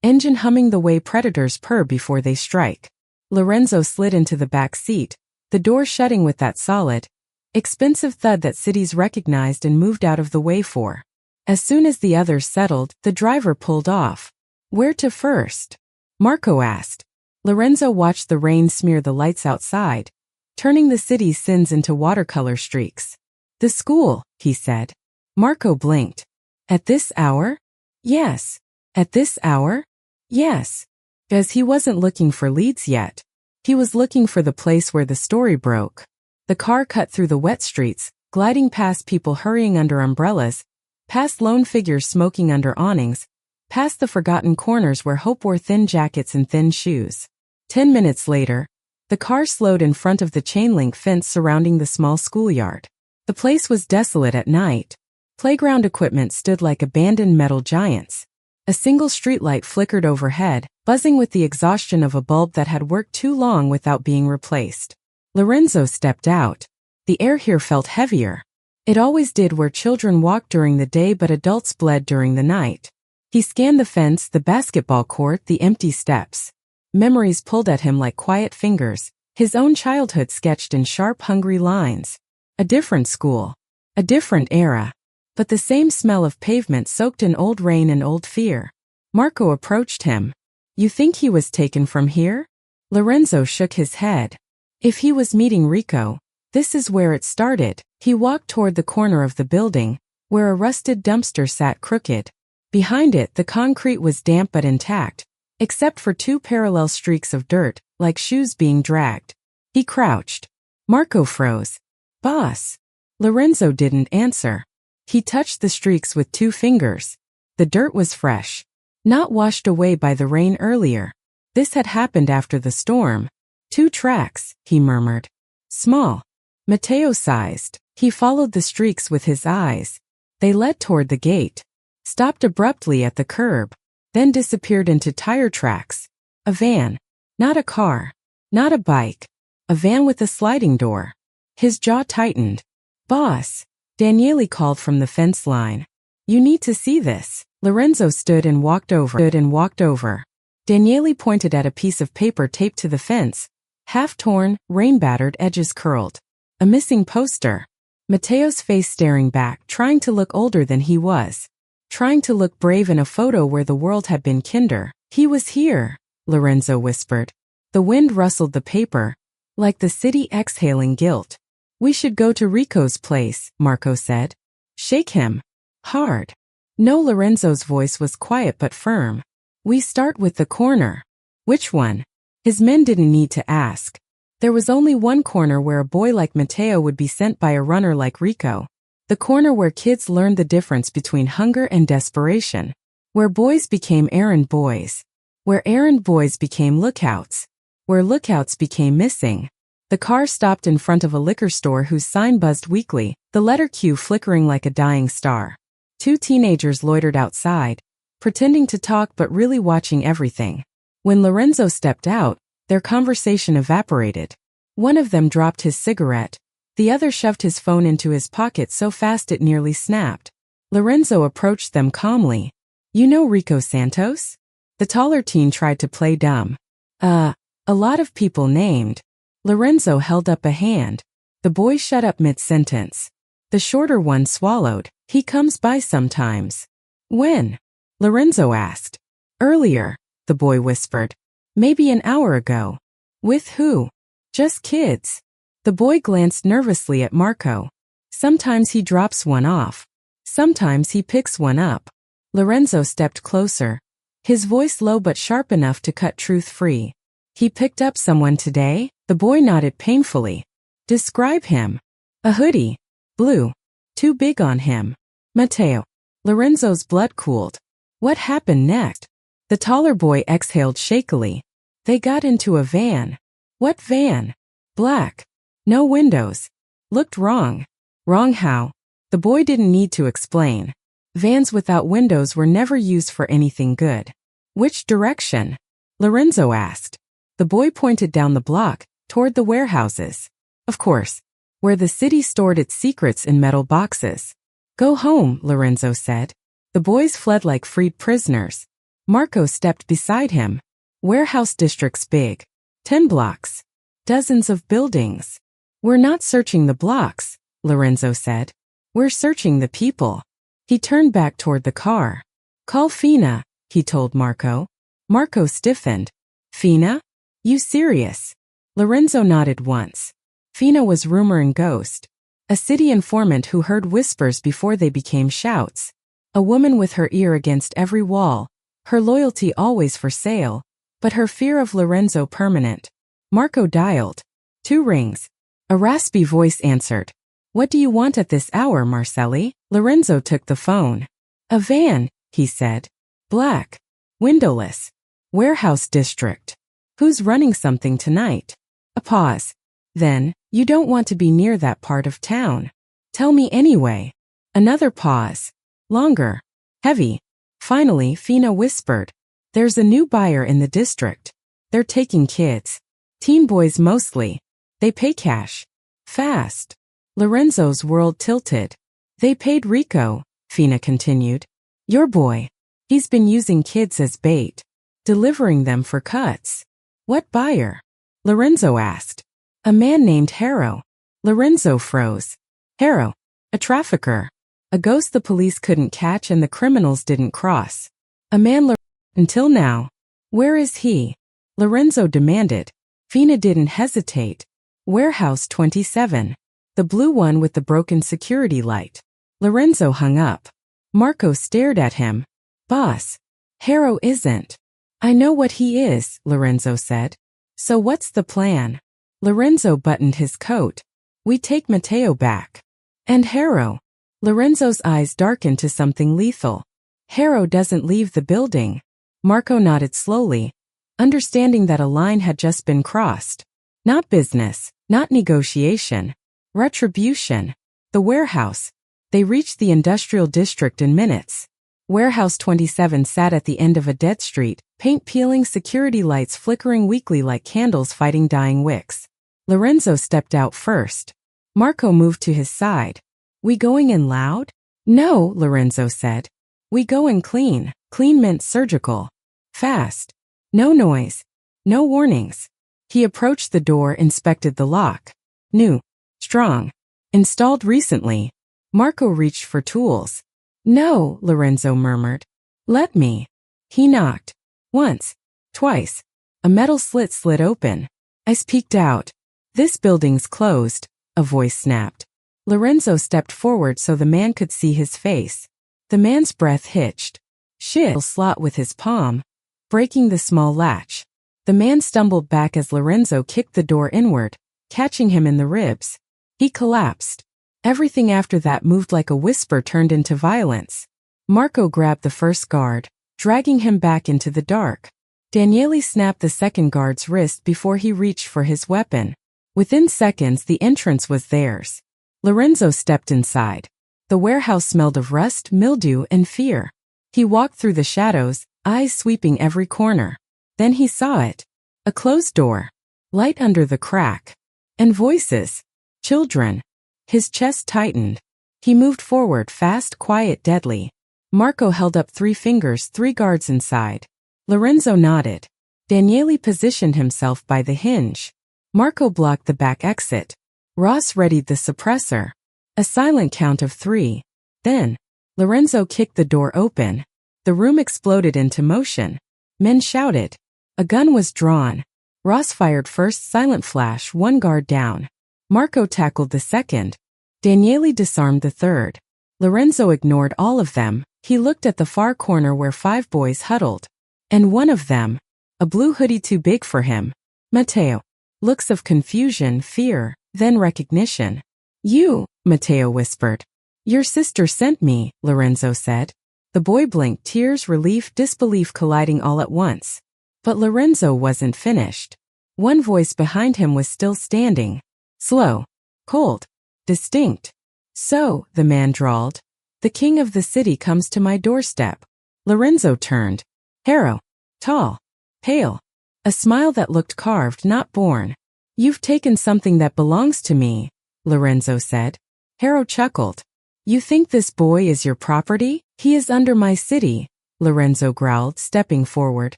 engine humming the way predators purr before they strike. Lorenzo slid into the back seat, the door shutting with that solid, expensive thud that cities recognized and moved out of the way for. As soon as the others settled, the driver pulled off. "Where to first?" Marco asked. Lorenzo watched the rain smear the lights outside, turning the city's sins into watercolor streaks. The school, he said. Marco blinked. At this hour? Yes. At this hour? Yes. As he wasn't looking for leads yet. He was looking for the place where the story broke. The car cut through the wet streets, gliding past people hurrying under umbrellas, past lone figures smoking under awnings, past the forgotten corners where hope wore thin jackets and thin shoes. 10 minutes later, the car slowed in front of the chain-link fence surrounding the small schoolyard. The place was desolate at night. Playground equipment stood like abandoned metal giants. A single streetlight flickered overhead, buzzing with the exhaustion of a bulb that had worked too long without being replaced. Lorenzo stepped out. The air here felt heavier. It always did where children walked during the day but adults bled during the night. He scanned the fence, the basketball court, the empty steps. Memories pulled at him like quiet fingers, his own childhood sketched in sharp, hungry lines. A different school. A different era. But the same smell of pavement soaked in old rain and old fear. Marco approached him. You think he was taken from here? Lorenzo shook his head. If he was meeting Rico, this is where it started. He walked toward the corner of the building, where a rusted dumpster sat crooked. Behind it, the concrete was damp but intact, except for two parallel streaks of dirt, like shoes being dragged. He crouched. Marco froze. Boss. Lorenzo didn't answer. He touched the streaks with 2 fingers. The dirt was fresh, not washed away by the rain earlier. This had happened after the storm. 2 tracks, he murmured. Small. Mateo-sized. He followed the streaks with his eyes. They led toward the gate, stopped abruptly at the curb, then disappeared into tire tracks. A van. Not a car. Not a bike. A van with a sliding door. His jaw tightened. Boss. Daniele called from the fence line. You need to see this. Lorenzo stood and walked over. Daniele pointed at a piece of paper taped to the fence, half torn, rain-battered, edges curled. A missing poster. Mateo's face staring back, trying to look older than he was. Trying to look brave in a photo where the world had been kinder. He was here, Lorenzo whispered. The wind rustled the paper, like the city exhaling guilt. We should go to Rico's place, Marco said. Shake him. Hard. No, Lorenzo's voice was quiet but firm. We start with the corner. Which one? His men didn't need to ask. There was only one corner where a boy like Mateo would be sent by a runner like Rico. The corner where kids learned the difference between hunger and desperation. Where boys became errand boys. Where errand boys became lookouts. Where lookouts became missing. The car stopped in front of a liquor store whose sign buzzed weakly, the letter Q flickering like a dying star. 2 teenagers loitered outside, pretending to talk but really watching everything. When Lorenzo stepped out, their conversation evaporated. One of them dropped his cigarette. The other shoved his phone into his pocket so fast it nearly snapped. Lorenzo approached them calmly. You know Rico Santos? The taller teen tried to play dumb. A lot of people named. Lorenzo held up a hand. The boy shut up mid-sentence. The shorter one swallowed. He comes by sometimes. When? Lorenzo asked. Earlier, the boy whispered. Maybe an hour ago. With who? Just kids. The boy glanced nervously at Marco. Sometimes he drops one off. Sometimes he picks one up. Lorenzo stepped closer, his voice low but sharp enough to cut truth free. He picked up someone today? The boy nodded painfully. Describe him. A hoodie. Blue. Too big on him. Mateo. Lorenzo's blood cooled. What happened next? The taller boy exhaled shakily. They got into a van. What van? Black. No windows. Looked wrong. Wrong how? The boy didn't need to explain. Vans without windows were never used for anything good. Which direction? Lorenzo asked. The boy pointed down the block, toward the warehouses. Of course, where the city stored its secrets in metal boxes. Go home, Lorenzo said. The boys fled like freed prisoners. Marco stepped beside him. Warehouse district's big. 10 blocks. Dozens of buildings. We're not searching the blocks, Lorenzo said. We're searching the people. He turned back toward the car. Call Fina, he told Marco. Marco stiffened. Fina? You serious? Lorenzo nodded once. Fina was rumor and ghost. A city informant who heard whispers before they became shouts. A woman with her ear against every wall, her loyalty always for sale, but her fear of Lorenzo permanent. Marco dialed. 2 rings. A raspy voice answered. What do you want at this hour, Marcelli? Lorenzo took the phone. A van, he said. Black. Windowless. Warehouse district. Who's running something tonight? A pause. Then, you don't want to be near that part of town. Tell me anyway. Another pause. Longer. Heavy. Finally, Fina whispered. There's a new buyer in the district. They're taking kids. Teen boys mostly. They pay cash. Fast. Lorenzo's world tilted. They paid Rico, Fina continued. Your boy. He's been using kids as bait. Delivering them for cuts. What buyer? Lorenzo asked. A man named Harrow. Lorenzo froze. Harrow. A trafficker. A ghost the police couldn't catch and the criminals didn't cross. A man until now. Where is he? Lorenzo demanded. Fina didn't hesitate. Warehouse 27. The blue one with the broken security light. Lorenzo hung up. Marco stared at him. Boss. Harrow isn't. I know what he is, Lorenzo said. So what's the plan? Lorenzo buttoned his coat. We take Matteo back. And Harrow. Lorenzo's eyes darkened to something lethal. Harrow doesn't leave the building. Marco nodded slowly, understanding that a line had just been crossed. Not business, not negotiation. Retribution. The warehouse. They reached the industrial district in minutes. Warehouse 27 sat at the end of a dead street, paint peeling, security lights flickering weakly like candles fighting dying wicks. Lorenzo stepped out first. Marco moved to his side. We going in loud? No, Lorenzo said. We go in clean. Clean meant surgical. Fast. No noise. No warnings. He approached the door, inspected the lock. New. Strong. Installed recently. Marco reached for tools. No, Lorenzo murmured. Let me. He knocked. Once. Twice. A metal slit slid open. I peeked out. This building's closed, a voice snapped. Lorenzo stepped forward so the man could see his face. The man's breath hitched. Shit. Slot with his palm, breaking the small latch. The man stumbled back as Lorenzo kicked the door inward, catching him in the ribs. He collapsed. Everything after that moved like a whisper turned into violence. Marco grabbed the first guard, dragging him back into the dark. Daniele snapped the second guard's wrist before he reached for his weapon. Within seconds, the entrance was theirs. Lorenzo stepped inside. The warehouse smelled of rust, mildew, and fear. He walked through the shadows, eyes sweeping every corner. Then he saw it. A closed door. Light under the crack. And voices. Children. His chest tightened. He moved forward, fast, quiet, deadly. Marco held up 3 fingers, 3 guards inside. Lorenzo nodded. Daniele positioned himself by the hinge. Marco blocked the back exit. Ross readied the suppressor. A silent count of 3. Then, Lorenzo kicked the door open. The room exploded into motion. Men shouted. A gun was drawn. Ross fired first, silent flash, 1 guard down. Marco tackled the second. Daniele disarmed the third. Lorenzo ignored all of them. He looked at the far corner where 5 boys huddled. And one of them, a blue hoodie too big for him. Matteo. Looks of confusion, fear, then recognition. You, Matteo whispered. Your sister sent me, Lorenzo said. The boy blinked, tears, relief, disbelief colliding all at once. But Lorenzo wasn't finished. One voice behind him was still standing. Slow. Cold. Distinct. So, the man drawled. The king of the city comes to my doorstep. Lorenzo turned. Harrow. Tall. Pale. A smile that looked carved, not born. You've taken something that belongs to me, Lorenzo said. Harrow chuckled. You think this boy is your property? He is under my city, Lorenzo growled, stepping forward.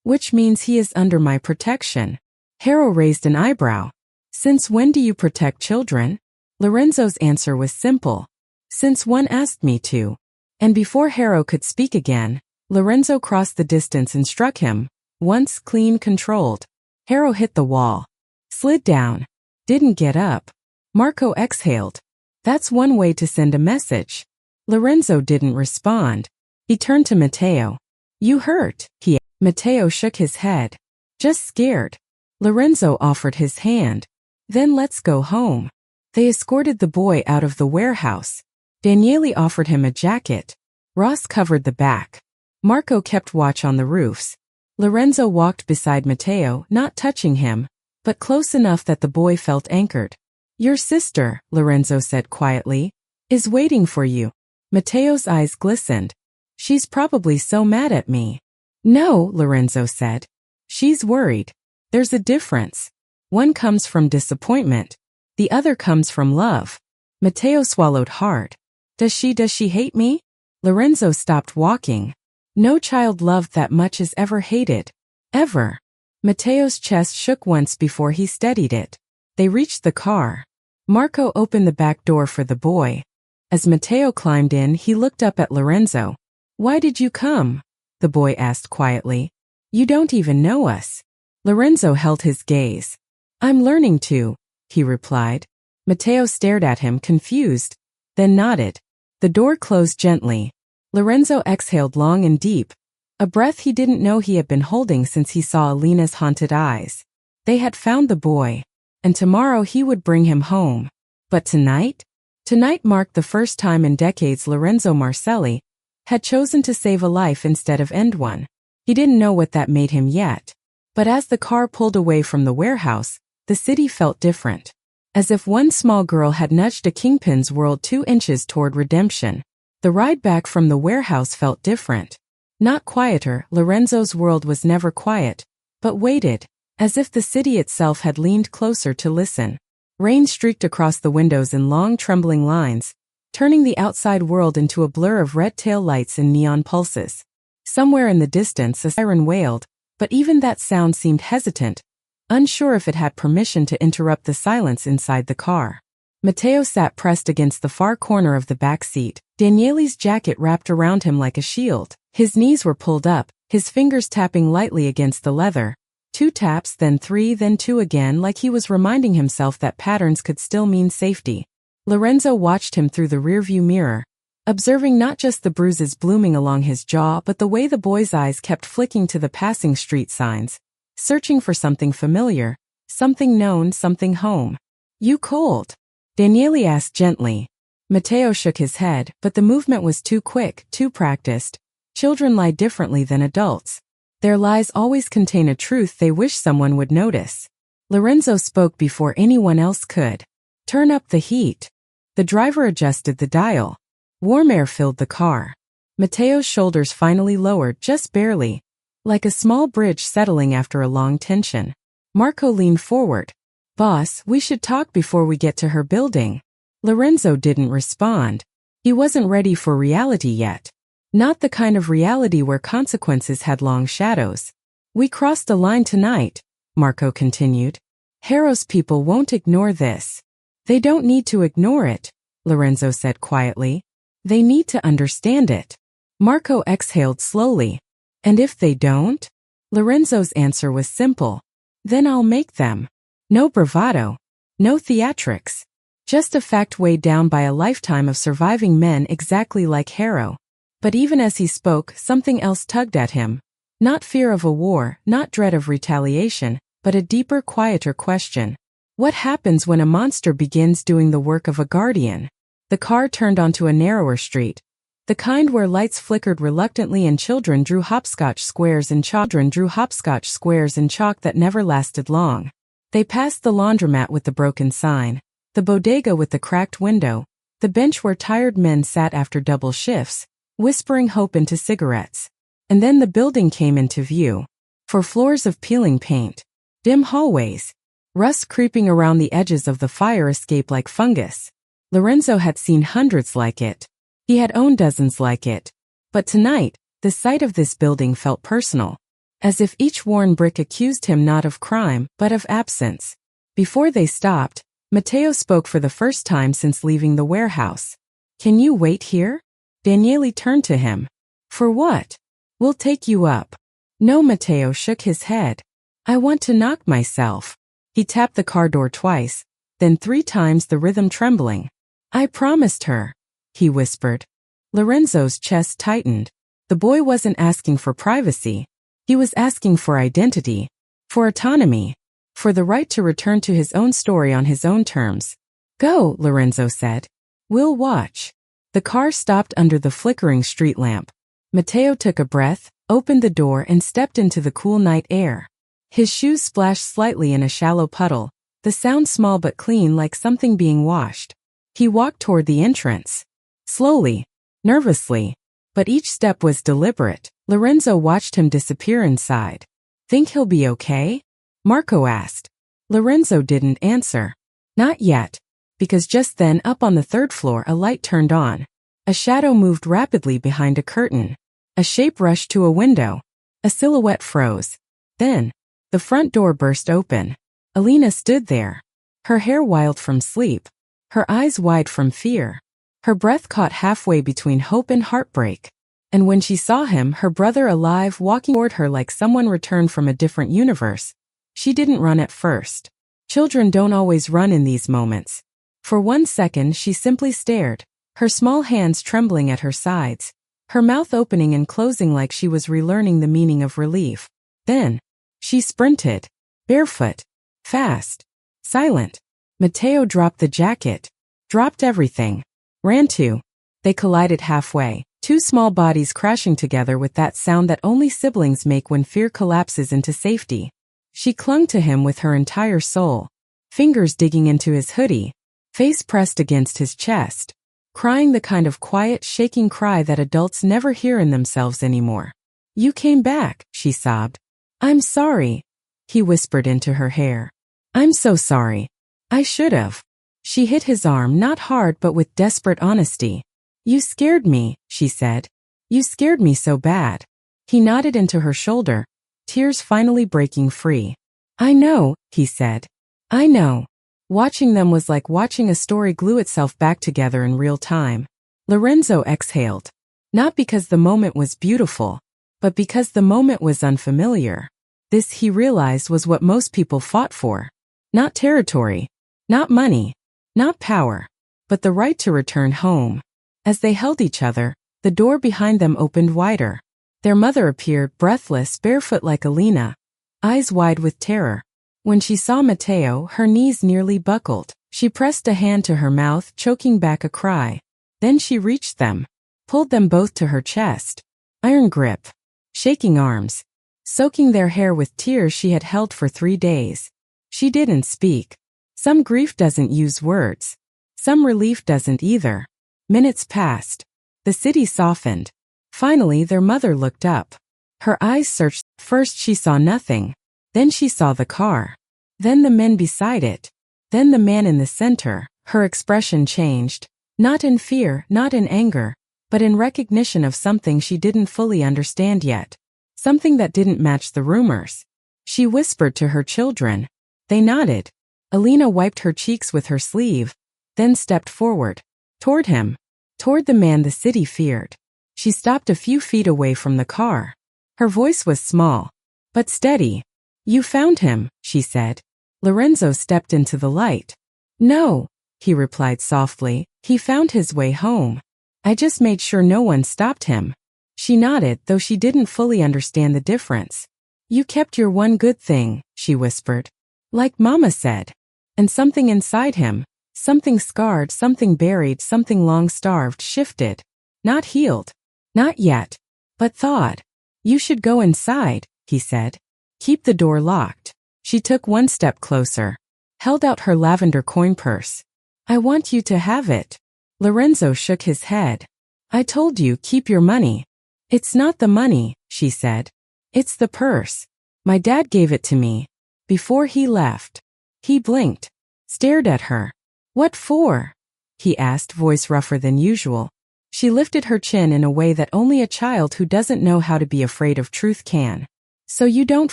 Which means he is under my protection. Harrow raised an eyebrow. Since when do you protect children? Lorenzo's answer was simple. Since one asked me to. And before Harrow could speak again, Lorenzo crossed the distance and struck him. Once clean, controlled. Harrow hit the wall. Slid down. Didn't get up. Marco exhaled. That's one way to send a message. Lorenzo didn't respond. He turned to Matteo. You hurt, he asked. Matteo shook his head. Just scared. Lorenzo offered his hand. Then let's go home. They escorted the boy out of the warehouse. Daniele offered him a jacket. Ross covered the back. Marco kept watch on the roofs. Lorenzo walked beside Matteo, not touching him, but close enough that the boy felt anchored. Your sister, Lorenzo said quietly, is waiting for you. Matteo's eyes glistened. She's probably so mad at me. No, Lorenzo said. She's worried. There's a difference. One comes from disappointment. The other comes from love. Matteo swallowed hard. Does she hate me? Lorenzo stopped walking. No child loved that much is ever hated. Ever. Matteo's chest shook once before he steadied it. They reached the car. Marco opened the back door for the boy. As Matteo climbed in, he looked up at Lorenzo. Why did you come? The boy asked quietly. You don't even know us. Lorenzo held his gaze. I'm learning to, he replied. Matteo stared at him, confused, then nodded. The door closed gently. Lorenzo exhaled long and deep, a breath he didn't know he had been holding since he saw Alina's haunted eyes. They had found the boy, and tomorrow he would bring him home. But tonight? Tonight marked the first time in decades Lorenzo Marcelli had chosen to save a life instead of end one. He didn't know what that made him yet. But as the car pulled away from the warehouse, the city felt different. As if one small girl had nudged a kingpin's world 2 inches toward redemption. The ride back from the warehouse felt different. Not quieter, Lorenzo's world was never quiet, but waited, as if the city itself had leaned closer to listen. Rain streaked across the windows in long trembling lines, turning the outside world into a blur of red tail lights and neon pulses. Somewhere in the distance a siren wailed, but even that sound seemed hesitant, unsure if it had permission to interrupt the silence inside the car. Matteo sat pressed against the far corner of the back seat, Daniele's jacket wrapped around him like a shield. His knees were pulled up, his fingers tapping lightly against the leather. 2 taps, then 3, then 2 again, like he was reminding himself that patterns could still mean safety. Lorenzo watched him through the rearview mirror, observing not just the bruises blooming along his jaw but the way the boy's eyes kept flicking to the passing street signs, searching for something familiar, something known, something home. You cold? Daniele asked gently. Matteo shook his head, but the movement was too quick, too practiced. Children lie differently than adults. Their lies always contain a truth they wish someone would notice. Lorenzo spoke before anyone else could. Turn up the heat. The driver adjusted the dial. Warm air filled the car. Matteo's shoulders finally lowered just barely, like a small bridge settling after a long tension. Marco leaned forward. Boss, we should talk before we get to her building. Lorenzo didn't respond. He wasn't ready for reality yet. Not the kind of reality where consequences had long shadows. We crossed a line tonight, Marco continued. Harrow's people won't ignore this. They don't need to ignore it, Lorenzo said quietly. They need to understand it. Marco exhaled slowly. And if they don't? Lorenzo's answer was simple. Then I'll make them. No bravado. No theatrics. Just a fact weighed down by a lifetime of surviving men exactly like Harrow. But even as he spoke, something else tugged at him. Not fear of a war, not dread of retaliation, but a deeper, quieter question. What happens when a monster begins doing the work of a guardian? The car turned onto a narrower street, the kind where lights flickered reluctantly and children drew hopscotch squares in chalk that never lasted long. They passed the laundromat with the broken sign, the bodega with the cracked window, the bench where tired men sat after double shifts, whispering hope into cigarettes. And then the building came into view. 4 floors of peeling paint, dim hallways, rust creeping around the edges of the fire escape like fungus. Lorenzo had seen hundreds like it. He had owned dozens like it. But tonight, the sight of this building felt personal. As if each worn brick accused him not of crime, but of absence. Before they stopped, Matteo spoke for the first time since leaving the warehouse. Can you wait here? Daniele turned to him. For what? We'll take you up. No, Matteo shook his head. I want to knock myself. He tapped the car door twice, then 3 times, the rhythm trembling. I promised her, he whispered. Lorenzo's chest tightened. The boy wasn't asking for privacy. He was asking for identity, for autonomy, for the right to return to his own story on his own terms. Go, Lorenzo said. We'll watch. The car stopped under the flickering street lamp. Matteo took a breath, opened the door and stepped into the cool night air. His shoes splashed slightly in a shallow puddle, the sound small but clean, like something being washed. He walked toward the entrance. Slowly, nervously, but each step was deliberate. Lorenzo watched him disappear inside. Think he'll be okay? Marco asked. Lorenzo didn't answer. Not yet, because just then up on the 3rd floor a light turned on. A shadow moved rapidly behind a curtain. A shape rushed to a window. A silhouette froze. Then, the front door burst open. Alina stood there, her hair wild from sleep, her eyes wide from fear. Her breath caught halfway between hope and heartbreak. And when she saw him, her brother alive, walking toward her like someone returned from a different universe, she didn't run at first. Children don't always run in these moments. For 1 second she simply stared, her small hands trembling at her sides, her mouth opening and closing like she was relearning the meaning of relief. Then, she sprinted, barefoot, fast, silent. Matteo dropped the jacket, dropped everything, ran too. They collided halfway, 2 small bodies crashing together with that sound that only siblings make when fear collapses into safety. She clung to him with her entire soul, fingers digging into his hoodie, face pressed against his chest, crying the kind of quiet, shaking cry that adults never hear in themselves anymore. You came back, she sobbed. I'm sorry, he whispered into her hair. I'm so sorry. I should've. She hit his arm, not hard but with desperate honesty. You scared me, she said. You scared me so bad. He nodded into her shoulder, tears finally breaking free. I know, he said. I know. Watching them was like watching a story glue itself back together in real time. Lorenzo exhaled. Not because the moment was beautiful, but because the moment was unfamiliar. This, he realized, was what most people fought for. Not territory, not money, not power, but the right to return home. As they held each other, the door behind them opened wider. Their mother appeared, breathless, barefoot like Alina, eyes wide with terror. When she saw Matteo, her knees nearly buckled. She pressed a hand to her mouth, choking back a cry. Then she reached them, pulled them both to her chest. Iron grip, shaking arms, soaking their hair with tears she had held for 3 days. She didn't speak. Some grief doesn't use words. Some relief doesn't either. Minutes passed. The city softened. Finally, their mother looked up. Her eyes searched. First she saw nothing. Then she saw the car. Then the men beside it. Then the man in the center. Her expression changed. Not in fear, not in anger, but in recognition of something she didn't fully understand yet. Something that didn't match the rumors. She whispered to her children. They nodded. Alina wiped her cheeks with her sleeve, then stepped forward. Toward him. Toward the man the city feared. She stopped a few feet away from the car. Her voice was small, but steady. You found him, she said. Lorenzo stepped into the light. No, he replied softly. He found his way home. I just made sure no one stopped him. She nodded, though she didn't fully understand the difference. You kept your one good thing, she whispered. Like Mama said. And something inside him, something scarred, something buried, something long starved, shifted. Not healed. Not yet. But thawed. You should go inside, he said. Keep the door locked. She took 1 step closer. Held out her lavender coin purse. I want you to have it. Lorenzo shook his head. I told you, keep your money. It's not the money, she said. It's the purse. My dad gave it to me. Before he left. He blinked. Stared at her. What for? He asked, voice rougher than usual. She lifted her chin in a way that only a child who doesn't know how to be afraid of truth can. So you don't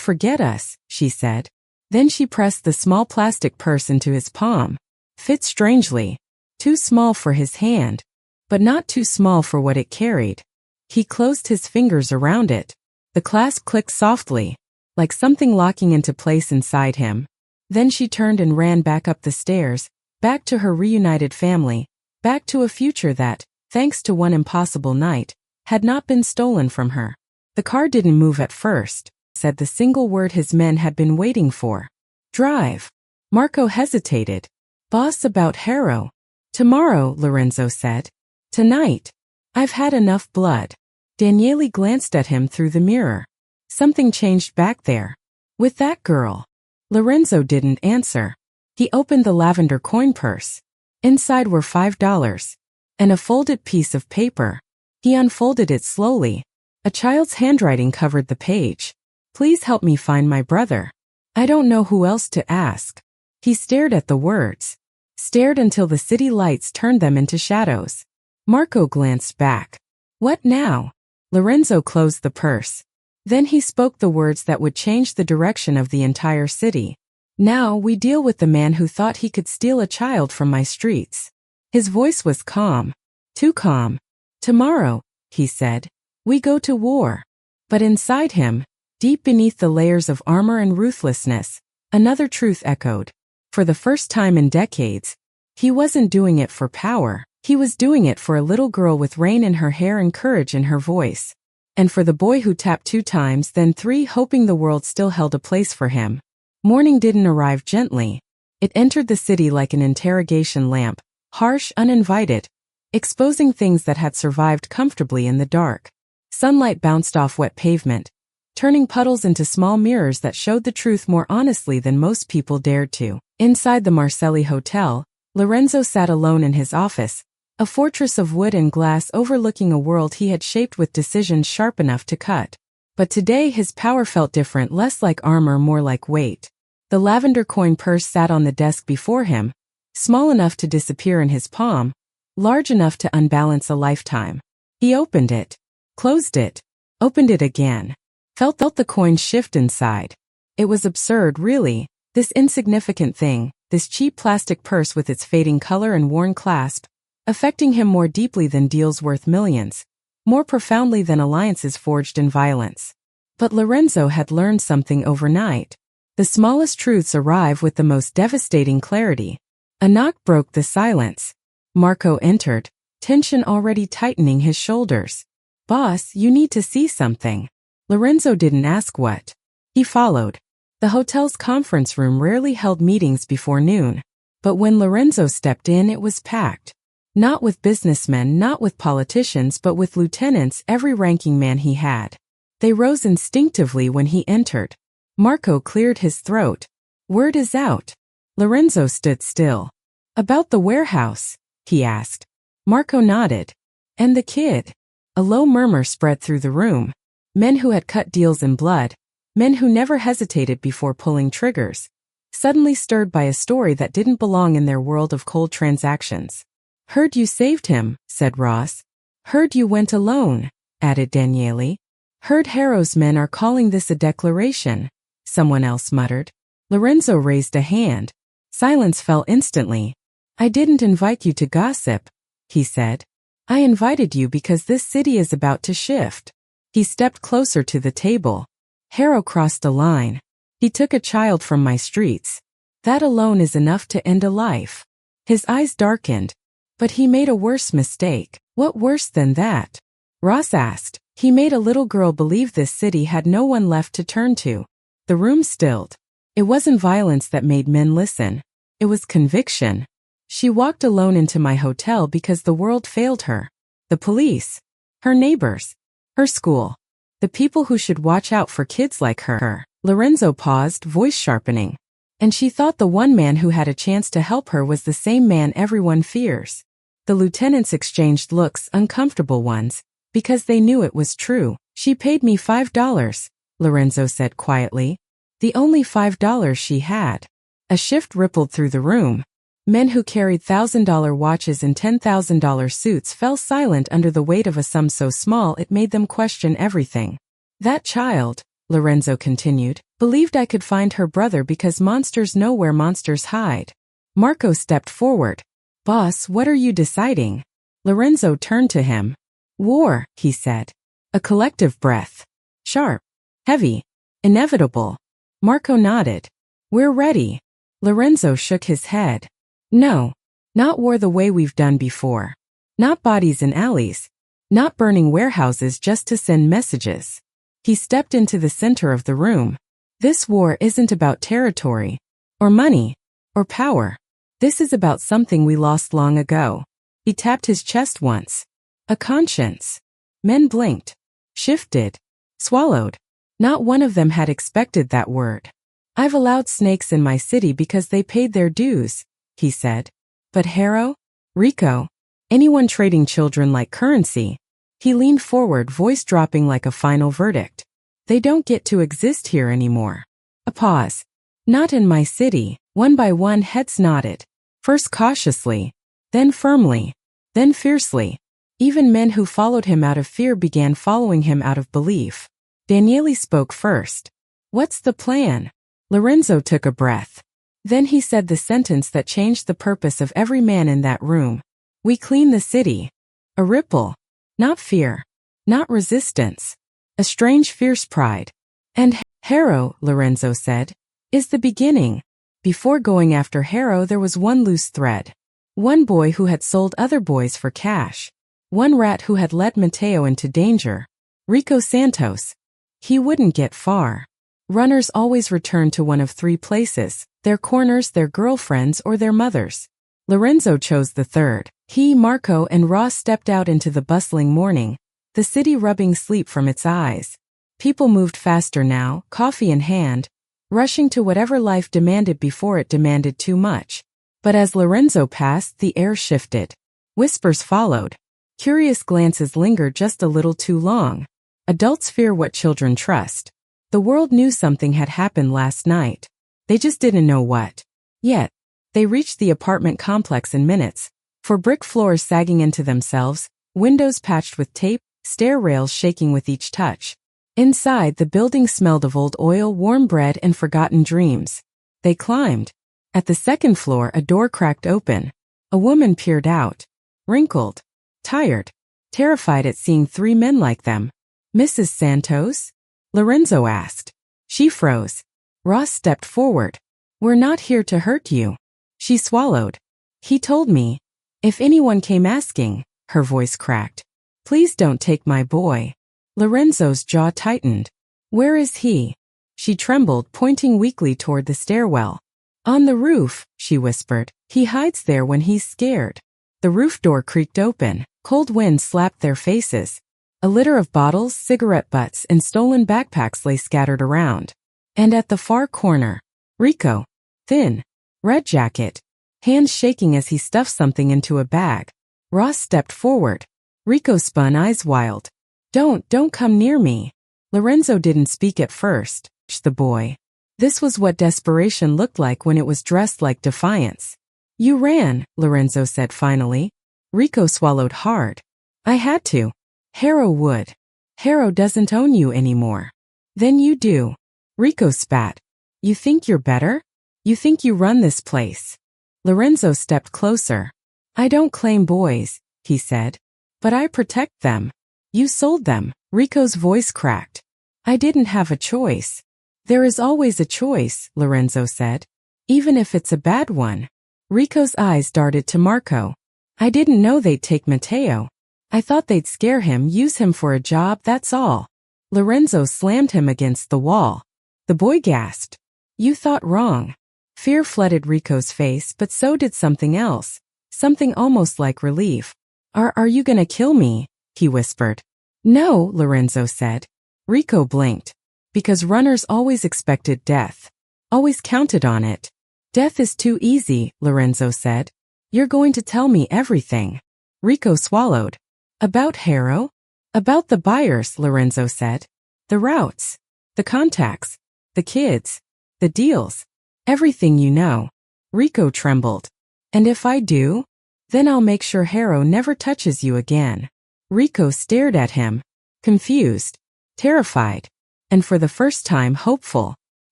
forget us, she said. Then she pressed the small plastic purse into his palm. Fit strangely. Too small for his hand, but not too small for what it carried. He closed his fingers around it. The clasp clicked softly. like something locking into place inside him. Then she turned and ran back up the stairs, back to her reunited family, back to a future that, thanks to one impossible night, had not been stolen from her. The car didn't move at first, said the single word his men had been waiting for. Drive. Marco hesitated. Boss, about Harrow. Tomorrow, Lorenzo said. Tonight. I've had enough blood. Daniele glanced at him through the mirror. Something changed back there. With that girl. Lorenzo didn't answer. He opened the lavender coin purse. Inside were $5. And a folded piece of paper. He unfolded it slowly. A child's handwriting covered the page. Please help me find my brother. I don't know who else to ask. He stared at the words. Stared until the city lights turned them into shadows. Marco glanced back. What now? Lorenzo closed the purse. Then he spoke the words that would change the direction of the entire city. Now we deal with the man who thought he could steal a child from my streets. His voice was calm. Too calm. Tomorrow, he said, we go to war. But inside him, deep beneath the layers of armor and ruthlessness, another truth echoed. For the first time in decades, he wasn't doing it for power. He was doing it for a little girl with rain in her hair and courage in her voice. And for the boy who tapped 2 times, then 3, hoping the world still held a place for him. Morning didn't arrive gently. It entered the city like an interrogation lamp, harsh, uninvited, exposing things that had survived comfortably in the dark. Sunlight bounced off wet pavement, turning puddles into small mirrors that showed the truth more honestly than most people dared to. Inside the Marcelli Hotel, Lorenzo sat alone in his office, a fortress of wood and glass overlooking a world he had shaped with decisions sharp enough to cut. But today his power felt different, less like armor, more like weight. The lavender coin purse sat on the desk before him, small enough to disappear in his palm, large enough to unbalance a lifetime. He opened it, closed it, opened it again, felt the coin shift inside. It was absurd, really, this insignificant thing, this cheap plastic purse with its fading color and worn clasp, affecting him more deeply than deals worth millions, more profoundly than alliances forged in violence. But Lorenzo had learned something overnight. The smallest truths arrive with the most devastating clarity. A knock broke the silence. Marco entered, tension already tightening his shoulders. Boss, you need to see something. Lorenzo didn't ask what. He followed. The hotel's conference room rarely held meetings before noon, but when Lorenzo stepped in, it was packed. Not with businessmen, not with politicians, but with lieutenants, every ranking man he had. They rose instinctively when he entered. Marco cleared his throat. Word is out. Lorenzo stood still. About the warehouse, he asked. Marco nodded. And the kid? A low murmur spread through the room. Men who had cut deals in blood, men who never hesitated before pulling triggers, suddenly stirred by a story that didn't belong in their world of cold transactions. Heard you saved him, said Ross. Heard you went alone, added Daniele. Heard Harrow's men are calling this a declaration, someone else muttered. Lorenzo raised a hand. Silence fell instantly. I didn't invite you to gossip, he said. I invited you because this city is about to shift. He stepped closer to the table. Harrow crossed a line. He took a child from my streets. That alone is enough to end a life. His eyes darkened. But he made a worse mistake. What worse than that? Ross asked. He made a little girl believe this city had no one left to turn to. The room stilled. It wasn't violence that made men listen. It was conviction. She walked alone into my hotel because the world failed her. The police. Her neighbors. Her school. The people who should watch out for kids like her. Lorenzo paused, voice sharpening. And she thought the one man who had a chance to help her was the same man everyone fears. The lieutenants exchanged looks, uncomfortable ones, because they knew it was true. She paid me $5, Lorenzo said quietly. The only $5 she had. A shift rippled through the room. Men who carried $1,000 watches and $10,000 suits fell silent under the weight of a sum so small it made them question everything. That child, Lorenzo continued, believed I could find her brother because monsters know where monsters hide. Marco stepped forward. Boss, what are you deciding? Lorenzo turned to him. War, he said. A collective breath. Sharp. Heavy. Inevitable. Marco nodded. We're ready. Lorenzo shook his head. No. Not war the way we've done before. Not bodies in alleys. Not burning warehouses just to send messages. He stepped into the center of the room. This war isn't about territory, or money, or power. This is about something we lost long ago. He tapped his chest once. A conscience. Men blinked, shifted, swallowed. Not one of them had expected that word. I've allowed snakes in my city because they paid their dues, he said. But Harrow? Rico? Anyone trading children like currency? He leaned forward, voice dropping like a final verdict. They don't get to exist here anymore. A pause. Not in my city. One by one heads nodded. First cautiously, then firmly, then fiercely. Even men who followed him out of fear began following him out of belief. Daniele spoke first. What's the plan? Lorenzo took a breath. Then he said the sentence that changed the purpose of every man in that room. We clean the city. A ripple. Not fear. Not resistance. A strange fierce pride. And Harrow, Lorenzo said, is the beginning. Before going after Harrow there was one loose thread. One boy who had sold other boys for cash. One rat who had led Mateo into danger. Rico Santos. He wouldn't get far. Runners always returned to one of three places, their corners, their girlfriends, or their mothers. Lorenzo chose the third. He, Marco, and Ross stepped out into the bustling morning, the city rubbing sleep from its eyes. People moved faster now, coffee in hand, rushing to whatever life demanded before it demanded too much. But as Lorenzo passed, the air shifted. Whispers followed. Curious glances lingered just a little too long. Adults fear what children trust. The world knew something had happened last night. They just didn't know what. Yet, they reached the apartment complex in minutes, for brick floors sagging into themselves, windows patched with tape, stair rails shaking with each touch. Inside, the building smelled of old oil, warm bread, and forgotten dreams. They climbed. At the second floor, a door cracked open. A woman peered out. Wrinkled. Tired. Terrified at seeing three men like them. Mrs. Santos? Lorenzo asked. She froze. Ross stepped forward. We're not here to hurt you. She swallowed. He told me. If anyone came asking, her voice cracked. Please don't take my boy. Lorenzo's jaw tightened. Where is he? She trembled, pointing weakly toward the stairwell. On the roof, she whispered. He hides there when he's scared. The roof door creaked open. Cold wind slapped their faces. A litter of bottles, cigarette butts, and stolen backpacks lay scattered around. And at the far corner, Rico. Thin. Red jacket. Hands shaking as he stuffed something into a bag. Ross stepped forward. Rico spun, eyes wild. Don't come near me. Lorenzo didn't speak at first. The boy. This was what desperation looked like when it was dressed like defiance. You ran, Lorenzo said finally. Rico swallowed hard. I had to. Harrow would. Harrow doesn't own you anymore. Then you do. Rico spat. You think you're better? You think you run this place? Lorenzo stepped closer. I don't claim boys, he said. But I protect them. You sold them. Rico's voice cracked. I didn't have a choice. There is always a choice, Lorenzo said. Even if it's a bad one. Rico's eyes darted to Marco. I didn't know they'd take Mateo. I thought they'd scare him, use him for a job, that's all. Lorenzo slammed him against the wall. The boy gasped. You thought wrong. Fear flooded Rico's face, but so did something else. Something almost like relief. Are you gonna kill me? He whispered. No, Lorenzo said. Rico blinked. Because runners always expected death. Always counted on it. Death is too easy, Lorenzo said. You're going to tell me everything. Rico swallowed. About Harrow? About the buyers, Lorenzo said. The routes. The contacts. The kids. The deals. Everything you know. Rico trembled. And if I do? Then I'll make sure Harrow never touches you again. Rico stared at him. Confused. Terrified. And for the first time hopeful.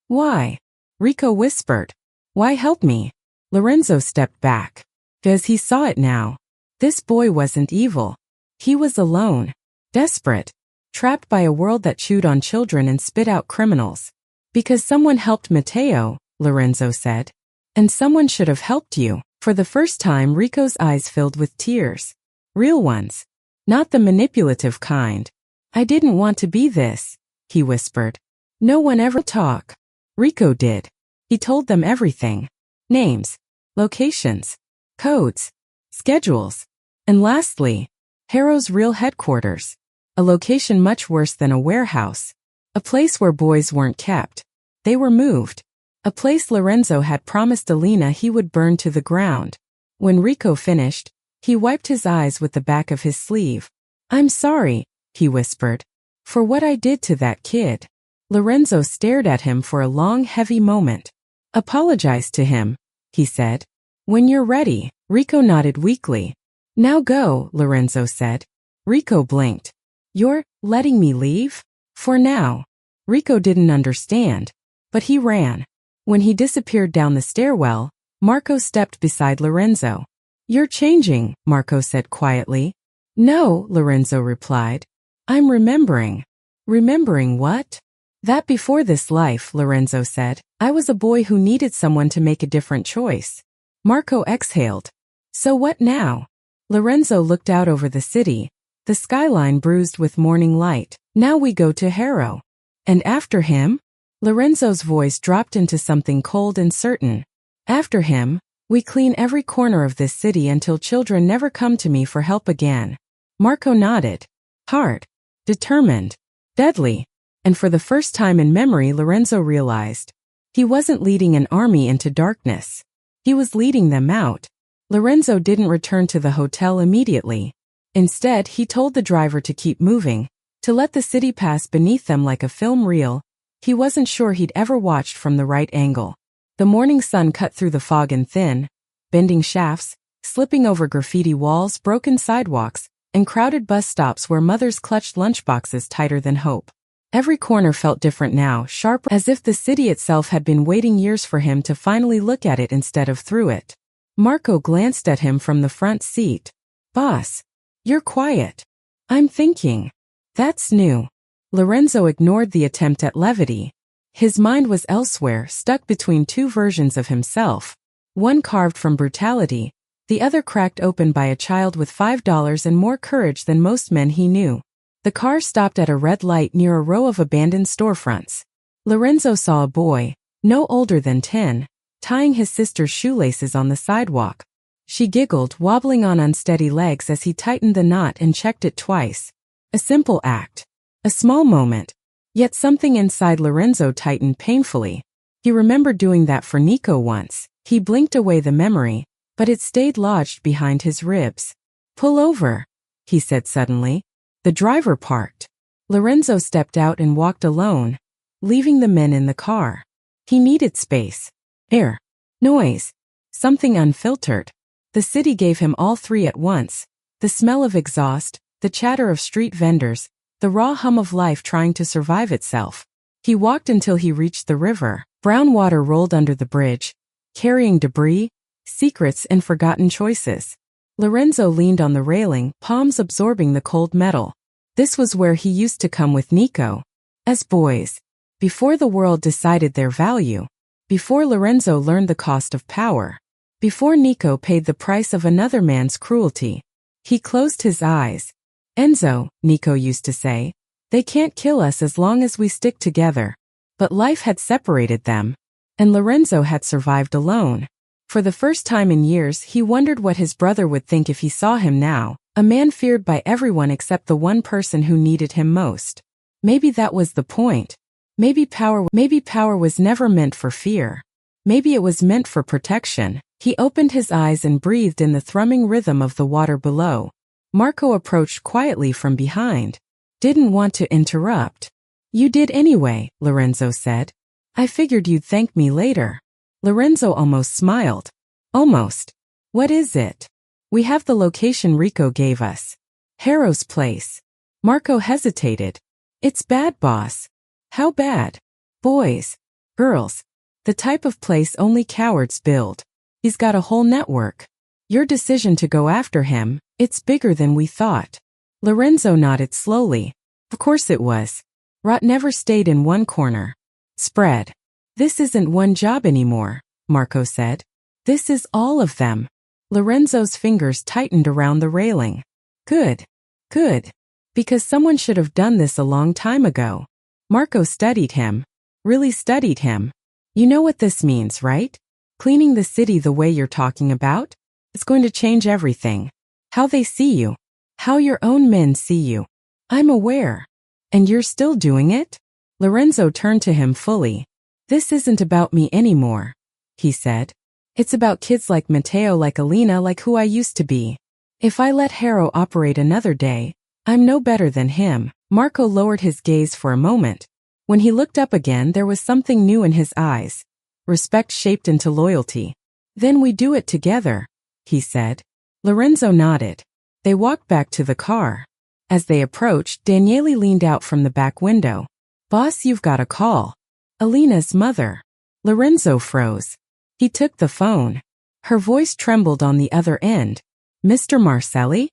Why? Rico whispered. Why help me? Lorenzo stepped back. Because he saw it now. This boy wasn't evil. He was alone. Desperate. Trapped by a world that chewed on children and spit out criminals. Because someone helped Matteo, Lorenzo said. And someone should have helped you. For the first time, Rico's eyes filled with tears. Real ones. Not the manipulative kind. I didn't want to be this, he whispered. No one ever talk. Rico did. He told them everything. Names, locations, codes, schedules, and lastly, Harrow's real headquarters. A location much worse than a warehouse. A place where boys weren't kept. They were moved. A place Lorenzo had promised Alina he would burn to the ground. When Rico finished, he wiped his eyes with the back of his sleeve. I'm sorry, he whispered, for what I did to that kid. Lorenzo stared at him for a long, heavy moment. Apologize to him, he said. When you're ready. Rico nodded weakly. Now go, Lorenzo said. Rico blinked. You're letting me leave? For now. Rico didn't understand, but he ran. When he disappeared down the stairwell, Marco stepped beside Lorenzo. You're changing, Marco said quietly. No, Lorenzo replied. I'm remembering. Remembering what? That before this life, Lorenzo said, I was a boy who needed someone to make a different choice. Marco exhaled. So what now? Lorenzo looked out over the city, the skyline bruised with morning light. Now we go to Harrow. And after him? Lorenzo's voice dropped into something cold and certain. After him, we clean every corner of this city until children never come to me for help again. Marco nodded. Hard. Determined. Deadly. And for the first time in memory, Lorenzo realized. He wasn't leading an army into darkness. He was leading them out. Lorenzo didn't return to the hotel immediately. Instead, he told the driver to keep moving, to let the city pass beneath them like a film reel. He wasn't sure he'd ever watched from the right angle. The morning sun cut through the fog in thin, bending shafts, slipping over graffiti walls, broken sidewalks, and crowded bus stops where mothers clutched lunchboxes tighter than hope. Every corner felt different now, sharp, as if the city itself had been waiting years for him to finally look at it instead of through it. Marco glanced at him from the front seat. Boss, you're quiet. I'm thinking. That's new. Lorenzo ignored the attempt at levity. His mind was elsewhere, stuck between two versions of himself. One carved from brutality, the other cracked open by a child with $5 and more courage than most men he knew. The car stopped at a red light near a row of abandoned storefronts. Lorenzo saw a boy, no older than 10, tying his sister's shoelaces on the sidewalk. She giggled, wobbling on unsteady legs as he tightened the knot and checked it twice. A simple act. A small moment. Yet something inside Lorenzo tightened painfully. He remembered doing that for Nico once. He blinked away the memory, but it stayed lodged behind his ribs. Pull over, he said suddenly. The driver parked. Lorenzo stepped out and walked alone, leaving the men in the car. He needed space. Air. Noise. Something unfiltered. The city gave him all three at once. The smell of exhaust, the chatter of street vendors, the raw hum of life trying to survive itself. He walked until he reached the river. Brown water rolled under the bridge, carrying debris, secrets, and forgotten choices. Lorenzo leaned on the railing, palms absorbing the cold metal. This was where he used to come with Nico. As boys. Before the world decided their value. Before Lorenzo learned the cost of power. Before Nico paid the price of another man's cruelty. He closed his eyes. Enzo, Nico used to say, they can't kill us as long as we stick together. But life had separated them. And Lorenzo had survived alone. For the first time in years, he wondered what his brother would think if he saw him now, a man feared by everyone except the one person who needed him most. Maybe that was the point. Maybe power was never meant for fear. Maybe it was meant for protection. He opened his eyes and breathed in the thrumming rhythm of the water below. Marco approached quietly from behind. Didn't want to interrupt. You did anyway, Lorenzo said. I figured you'd thank me later. Lorenzo almost smiled. Almost. What is it? We have the location Rico gave us. Harrow's place. Marco hesitated. It's bad, boss. How bad? Boys. Girls. The type of place only cowards build. He's got a whole network. Your decision to go after him, it's bigger than we thought. Lorenzo nodded slowly. Of course it was. Rot never stayed in one corner. Spread. This isn't one job anymore, Marco said. This is all of them. Lorenzo's fingers tightened around the railing. Good. Good. Because someone should have done this a long time ago. Marco studied him. Really studied him. You know what this means, right? Cleaning the city the way you're talking about? It's going to change everything. How they see you. How your own men see you. I'm aware. And you're still doing it? Lorenzo turned to him fully. This isn't about me anymore, he said. It's about kids like Matteo, like Alina, like who I used to be. If I let Harrow operate another day, I'm no better than him. Marco lowered his gaze for a moment. When he looked up again, there was something new in his eyes. Respect shaped into loyalty. Then we do it together, he said. Lorenzo nodded. They walked back to the car. As they approached, Daniele leaned out from the back window. Boss, you've got a call. Alina's mother. Lorenzo froze. He took the phone. Her voice trembled on the other end. Mr. Marcelli?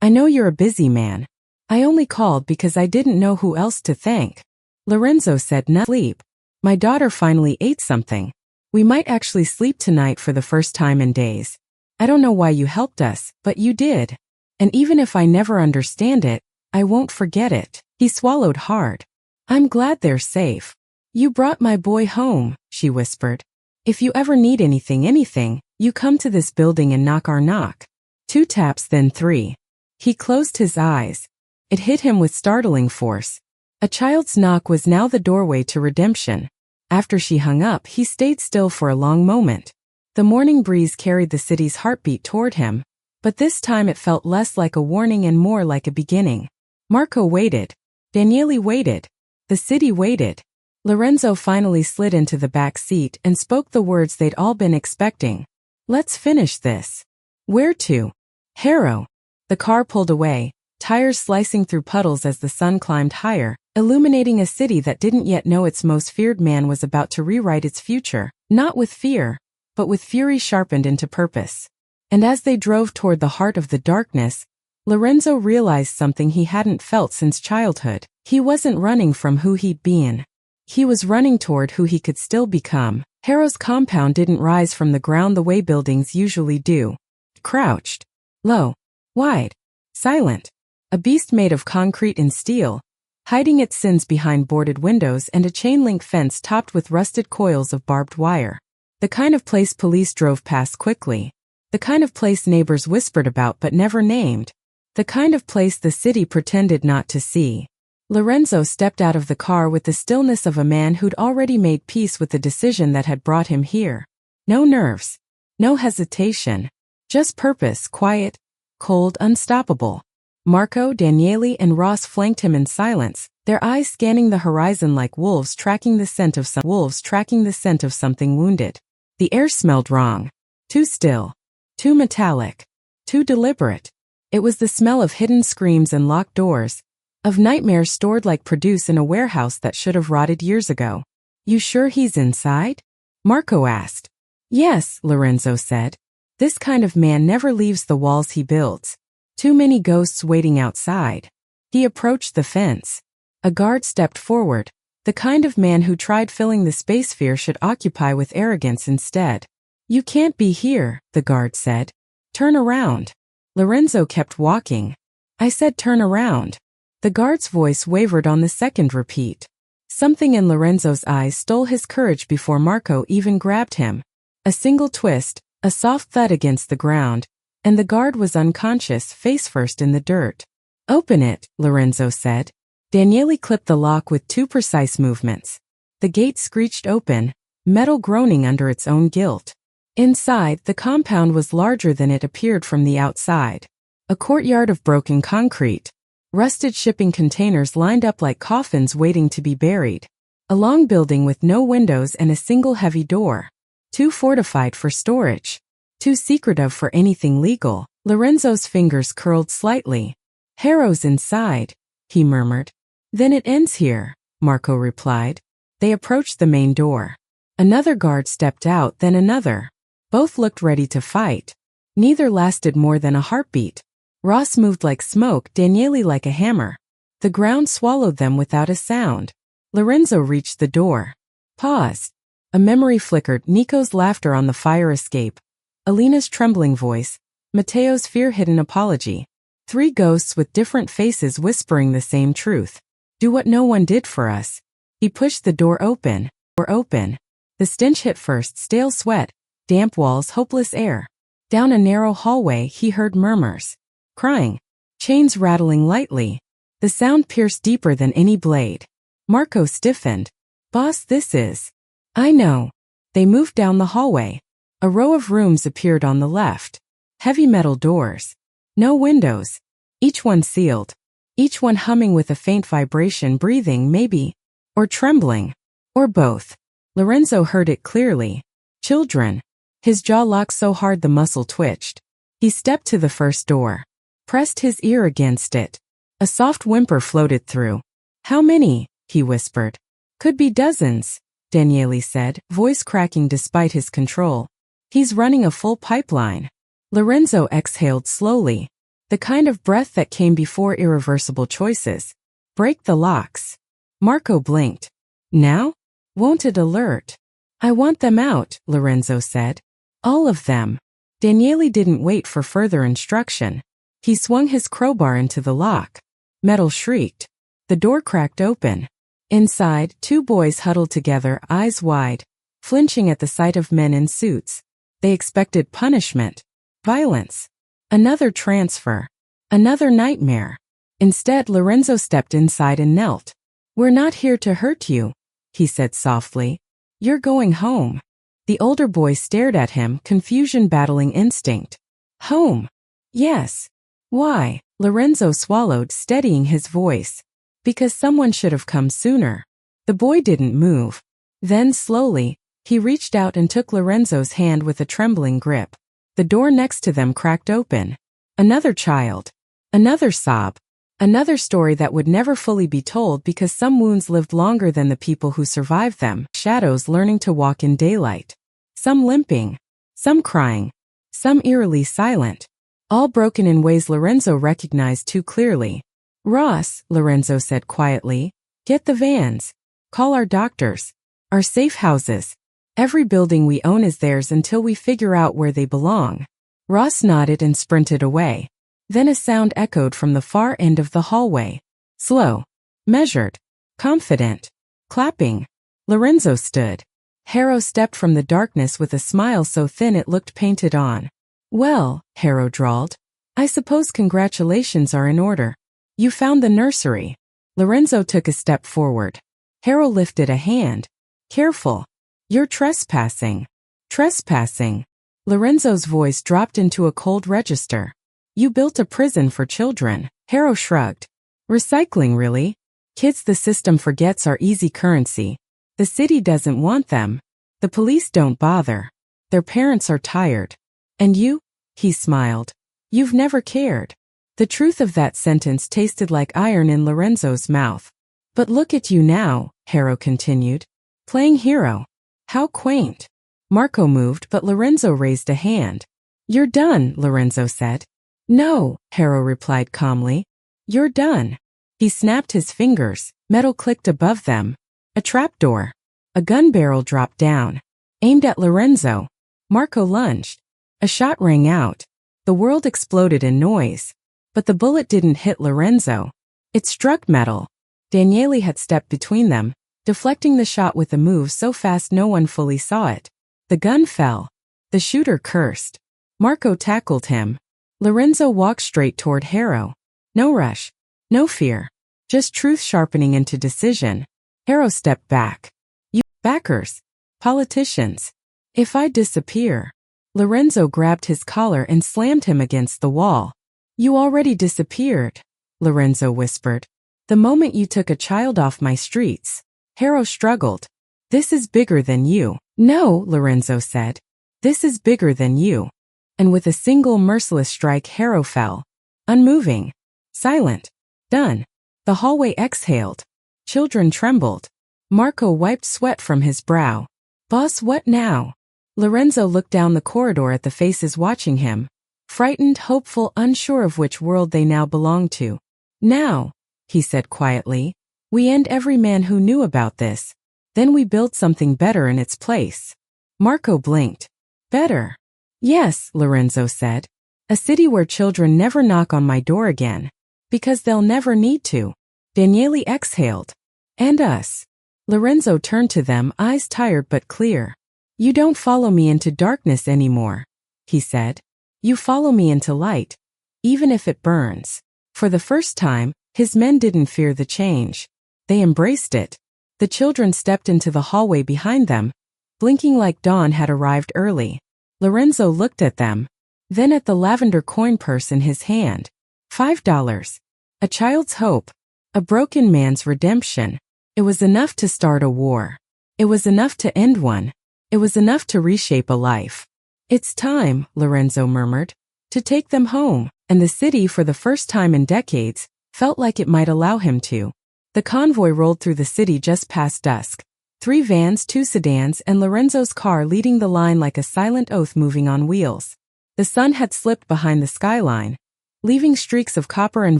I know you're a busy man. I only called because I didn't know who else to thank. Lorenzo said, "No sleep. My daughter finally ate something. We might actually sleep tonight for the first time in days. I don't know why you helped us, but you did. And even if I never understand it, I won't forget it." He swallowed hard. I'm glad they're safe. You brought my boy home, she whispered. If you ever need anything, you come to this building and knock our knock. 2 taps, then 3. He closed his eyes. It hit him with startling force. A child's knock was now the doorway to redemption. After she hung up, he stayed still for a long moment. The morning breeze carried the city's heartbeat toward him, but this time it felt less like a warning and more like a beginning. Marco waited. Daniele waited. The city waited. Lorenzo finally slid into the back seat and spoke the words they'd all been expecting. Let's finish this. Where to? Harrow. The car pulled away, tires slicing through puddles as the sun climbed higher, illuminating a city that didn't yet know its most feared man was about to rewrite its future, not with fear, but with fury sharpened into purpose. And as they drove toward the heart of the darkness, Lorenzo realized something he hadn't felt since childhood. He wasn't running from who he'd been. He was running toward who he could still become. Harrow's compound didn't rise from the ground the way buildings usually do. It crouched. Low. Wide. Silent. A beast made of concrete and steel, hiding its sins behind boarded windows and a chain-link fence topped with rusted coils of barbed wire. The kind of place police drove past quickly. The kind of place neighbors whispered about but never named. The kind of place the city pretended not to see. Lorenzo stepped out of the car with the stillness of a man who'd already made peace with the decision that had brought him here. No nerves. No hesitation. Just purpose, quiet, cold, unstoppable. Marco, Daniele, and Ross flanked him in silence, their eyes scanning the horizon like wolves tracking the scent of something wounded. The air smelled wrong. Too still. Too metallic. Too deliberate. It was the smell of hidden screams and locked doors, of nightmares stored like produce in a warehouse that should have rotted years ago. You sure he's inside? Marco asked. Yes, Lorenzo said. This kind of man never leaves the walls he builds. Too many ghosts waiting outside. He approached the fence. A guard stepped forward, the kind of man who tried filling the space fear should occupy with arrogance instead. You can't be here, the guard said. Turn around. Lorenzo kept walking. I said turn around. The guard's voice wavered on the second repeat. Something in Lorenzo's eyes stole his courage before Marco even grabbed him. A single twist, a soft thud against the ground, and the guard was unconscious, face first in the dirt. Open it, Lorenzo said. Daniele clipped the lock with 2 precise movements. The gate screeched open, metal groaning under its own guilt. Inside, the compound was larger than it appeared from the outside. A courtyard of broken concrete. Rusted shipping containers lined up like coffins waiting to be buried. A long building with no windows and a single heavy door. Too fortified for storage. Too secretive for anything legal. Lorenzo's fingers curled slightly. Harrow's inside, he murmured. Then it ends here, Marco replied. They approached the main door. Another guard stepped out, then another. Both looked ready to fight. Neither lasted more than a heartbeat. Ross moved like smoke, Daniele like a hammer. The ground swallowed them without a sound. Lorenzo reached the door. Paused. A memory flickered, Nico's laughter on the fire escape, Alina's trembling voice, Mateo's fear-hidden apology. 3 ghosts with different faces whispering the same truth. Do what no one did for us. He pushed the door open. The stench hit first, stale sweat, damp walls, hopeless air. Down a narrow hallway he heard murmurs. Crying. Chains rattling lightly. The sound pierced deeper than any blade. Marco stiffened. Boss, this is... I know. They moved down the hallway. A row of rooms appeared on the left. Heavy metal doors. No windows. Each one sealed. Each one humming with a faint vibration, breathing maybe. Or trembling. Or both. Lorenzo heard it clearly. Children. His jaw locked so hard the muscle twitched. He stepped to the first door. Pressed his ear against it. A soft whimper floated through. How many? He whispered. Could be dozens, Daniele said, voice cracking despite his control. He's running a full pipeline. Lorenzo exhaled slowly. The kind of breath that came before irreversible choices. Break the locks. Marco blinked. Now? Won't it alert? I want them out, Lorenzo said. All of them. Daniele didn't wait for further instruction. He swung his crowbar into the lock. Metal shrieked. The door cracked open. Inside, 2 boys huddled together, eyes wide, flinching at the sight of men in suits. They expected punishment. Violence. Another transfer. Another nightmare. Instead, Lorenzo stepped inside and knelt. We're not here to hurt you, he said softly. You're going home. The older boy stared at him, confusion battling instinct. Home. Yes. Why? Lorenzo swallowed, steadying his voice. Because someone should have come sooner. The boy didn't move. Then, slowly, he reached out and took Lorenzo's hand with a trembling grip. The door next to them cracked open. Another child. Another sob. Another story that would never fully be told because some wounds lived longer than the people who survived them. Shadows learning to walk in daylight. Some limping. Some crying. Some eerily silent. All broken in ways Lorenzo recognized too clearly. Ross, Lorenzo said quietly, get the vans. Call our doctors. Our safe houses. Every building we own is theirs until we figure out where they belong. Ross nodded and sprinted away. Then a sound echoed from the far end of the hallway. Slow. Measured. Confident. Clapping. Lorenzo stood. Harrow stepped from the darkness with a smile so thin it looked painted on. Well, Harrow drawled. I suppose congratulations are in order. You found the nursery. Lorenzo took a step forward. Harrow lifted a hand. Careful. You're trespassing. Trespassing. Lorenzo's voice dropped into a cold register. You built a prison for children. Harrow shrugged. Recycling, really? Kids the system forgets are easy currency. The city doesn't want them. The police don't bother. Their parents are tired. And you? He smiled. You've never cared. The truth of that sentence tasted like iron in Lorenzo's mouth. But look at you now, Harrow continued. Playing hero. How quaint. Marco moved, but Lorenzo raised a hand. You're done, Lorenzo said. No, Harrow replied calmly. You're done. He snapped his fingers. Metal clicked above them. A trapdoor. A gun barrel dropped down. Aimed at Lorenzo. Marco lunged. A shot rang out. The world exploded in noise. But the bullet didn't hit Lorenzo. It struck metal. Daniele had stepped between them, deflecting the shot with a move so fast no one fully saw it. The gun fell. The shooter cursed. Marco tackled him. Lorenzo walked straight toward Harrow. No rush. No fear. Just truth sharpening into decision. Harrow stepped back. You backers. Politicians. If I disappear. Lorenzo grabbed his collar and slammed him against the wall. You already disappeared, Lorenzo whispered. The moment you took a child off my streets. Harrow struggled. This is bigger than you. No, Lorenzo said. This is bigger than you. And with a single merciless strike, Harrow fell. Unmoving. Silent. Done. The hallway exhaled. Children trembled. Marco wiped sweat from his brow. Boss, what now? Lorenzo looked down the corridor at the faces watching him. Frightened, hopeful, unsure of which world they now belonged to. Now, he said quietly, We end every man who knew about this. Then we build something better in its place. Marco blinked. Better? Yes, Lorenzo said. A city where children never knock on my door again. Because they'll never need to. Daniele exhaled. And us. Lorenzo turned to them, eyes tired but clear. You don't follow me into darkness anymore, he said. You follow me into light, even if it burns. For the first time, his men didn't fear the change. They embraced it. The children stepped into the hallway behind them, blinking like dawn had arrived early. Lorenzo looked at them, then at the lavender coin purse in his hand. $5. A child's hope. A broken man's redemption. It was enough to start a war. It was enough to end one. It was enough to reshape a life. It's time, Lorenzo murmured, to take them home, and the city, for the first time in decades, felt like it might allow him to. The convoy rolled through the city just past dusk. 3 vans, 2 sedans, and Lorenzo's car leading the line like a silent oath moving on wheels. The sun had slipped behind the skyline, leaving streaks of copper and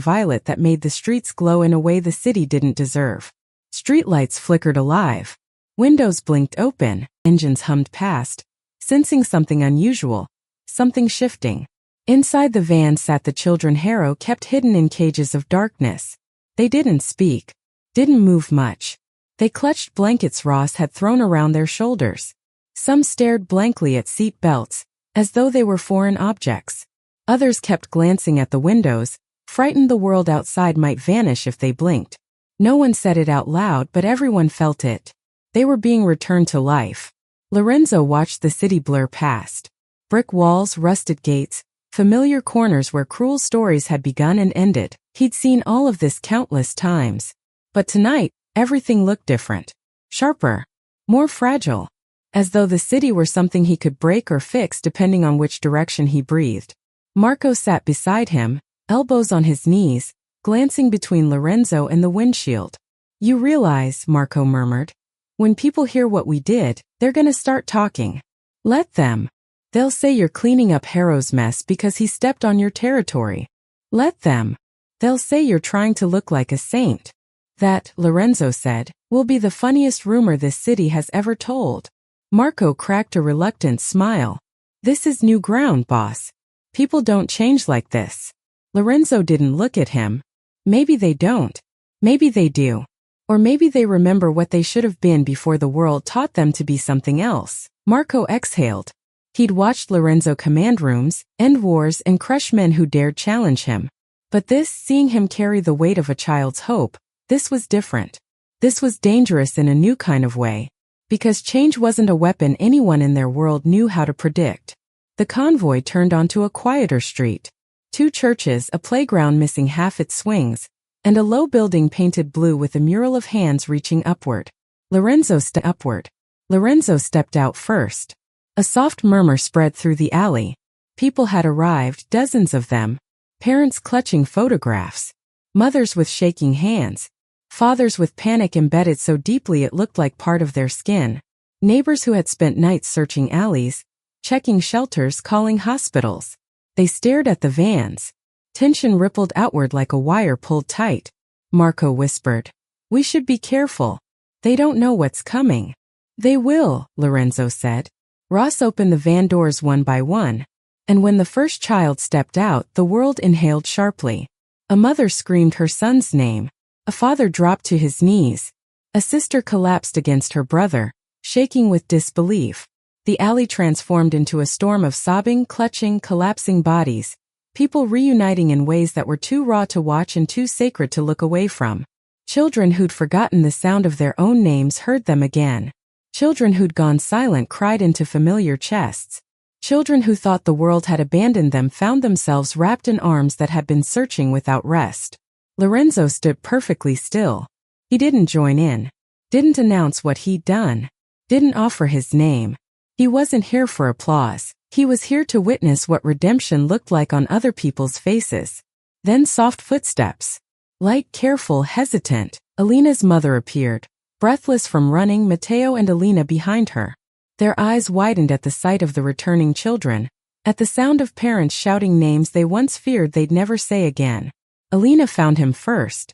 violet that made the streets glow in a way the city didn't deserve. Streetlights flickered alive. Windows blinked open, engines hummed past, sensing something unusual, something shifting. Inside the van sat the children Harrow kept hidden in cages of darkness. They didn't speak, didn't move much. They clutched blankets Ross had thrown around their shoulders. Some stared blankly at seat belts, as though they were foreign objects. Others kept glancing at the windows, frightened the world outside might vanish if they blinked. No one said it out loud, but everyone felt it. They were being returned to life. Lorenzo watched the city blur past. Brick walls, rusted gates, familiar corners where cruel stories had begun and ended. He'd seen all of this countless times. But tonight, everything looked different. Sharper. More fragile. As though the city were something he could break or fix depending on which direction he breathed. Marco sat beside him, elbows on his knees, glancing between Lorenzo and the windshield. You realize, Marco murmured, when people hear what we did, they're gonna start talking. Let them. They'll say you're cleaning up Harrow's mess because he stepped on your territory. Let them. They'll say you're trying to look like a saint. That, Lorenzo said, will be the funniest rumor this city has ever told. Marco cracked a reluctant smile. This is new ground, boss. People don't change like this. Lorenzo didn't look at him. Maybe they don't. Maybe they do. Or maybe they remember what they should have been before the world taught them to be something else. Marco exhaled. He'd watched Lorenzo command rooms, end wars, and crush men who dared challenge him. But this, seeing him carry the weight of a child's hope, this was different. This was dangerous in a new kind of way. Because change wasn't a weapon anyone in their world knew how to predict. The convoy turned onto a quieter street. 2 churches, a playground missing half its swings, and a low building painted blue with a mural of hands reaching upward. Lorenzo stepped out first. A soft murmur spread through the alley. People had arrived, dozens of them. Parents clutching photographs. Mothers with shaking hands. Fathers with panic embedded so deeply it looked like part of their skin. Neighbors who had spent nights searching alleys, checking shelters, calling hospitals. They stared at the vans. Tension rippled outward like a wire pulled tight. Marco whispered, "We should be careful. They don't know what's coming." "They will," Lorenzo said. Ross opened the van doors one by one. And when the first child stepped out, the world inhaled sharply. A mother screamed her son's name. A father dropped to his knees. A sister collapsed against her brother, shaking with disbelief. The alley transformed into a storm of sobbing, clutching, collapsing bodies, people reuniting in ways that were too raw to watch and too sacred to look away from. Children who'd forgotten the sound of their own names heard them again. Children who'd gone silent cried into familiar chests. Children who thought the world had abandoned them found themselves wrapped in arms that had been searching without rest. Lorenzo stood perfectly still. He didn't join in. Didn't announce what he'd done. Didn't offer his name. He wasn't here for applause. He was here to witness what redemption looked like on other people's faces. Then soft footsteps. Light, careful, hesitant. Alina's mother appeared. Breathless from running, Matteo and Alina behind her. Their eyes widened at the sight of the returning children, at the sound of parents shouting names they once feared they'd never say again. Alina found him first.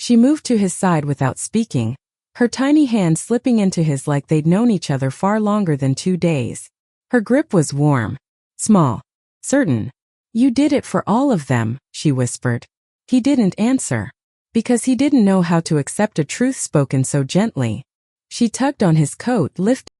She moved to his side without speaking, her tiny hand slipping into his like they'd known each other far longer than 2 days. Her grip was warm, small, certain. "You did it for all of them," she whispered. He didn't answer, because he didn't know how to accept a truth spoken so gently. She tugged on his coat, lifting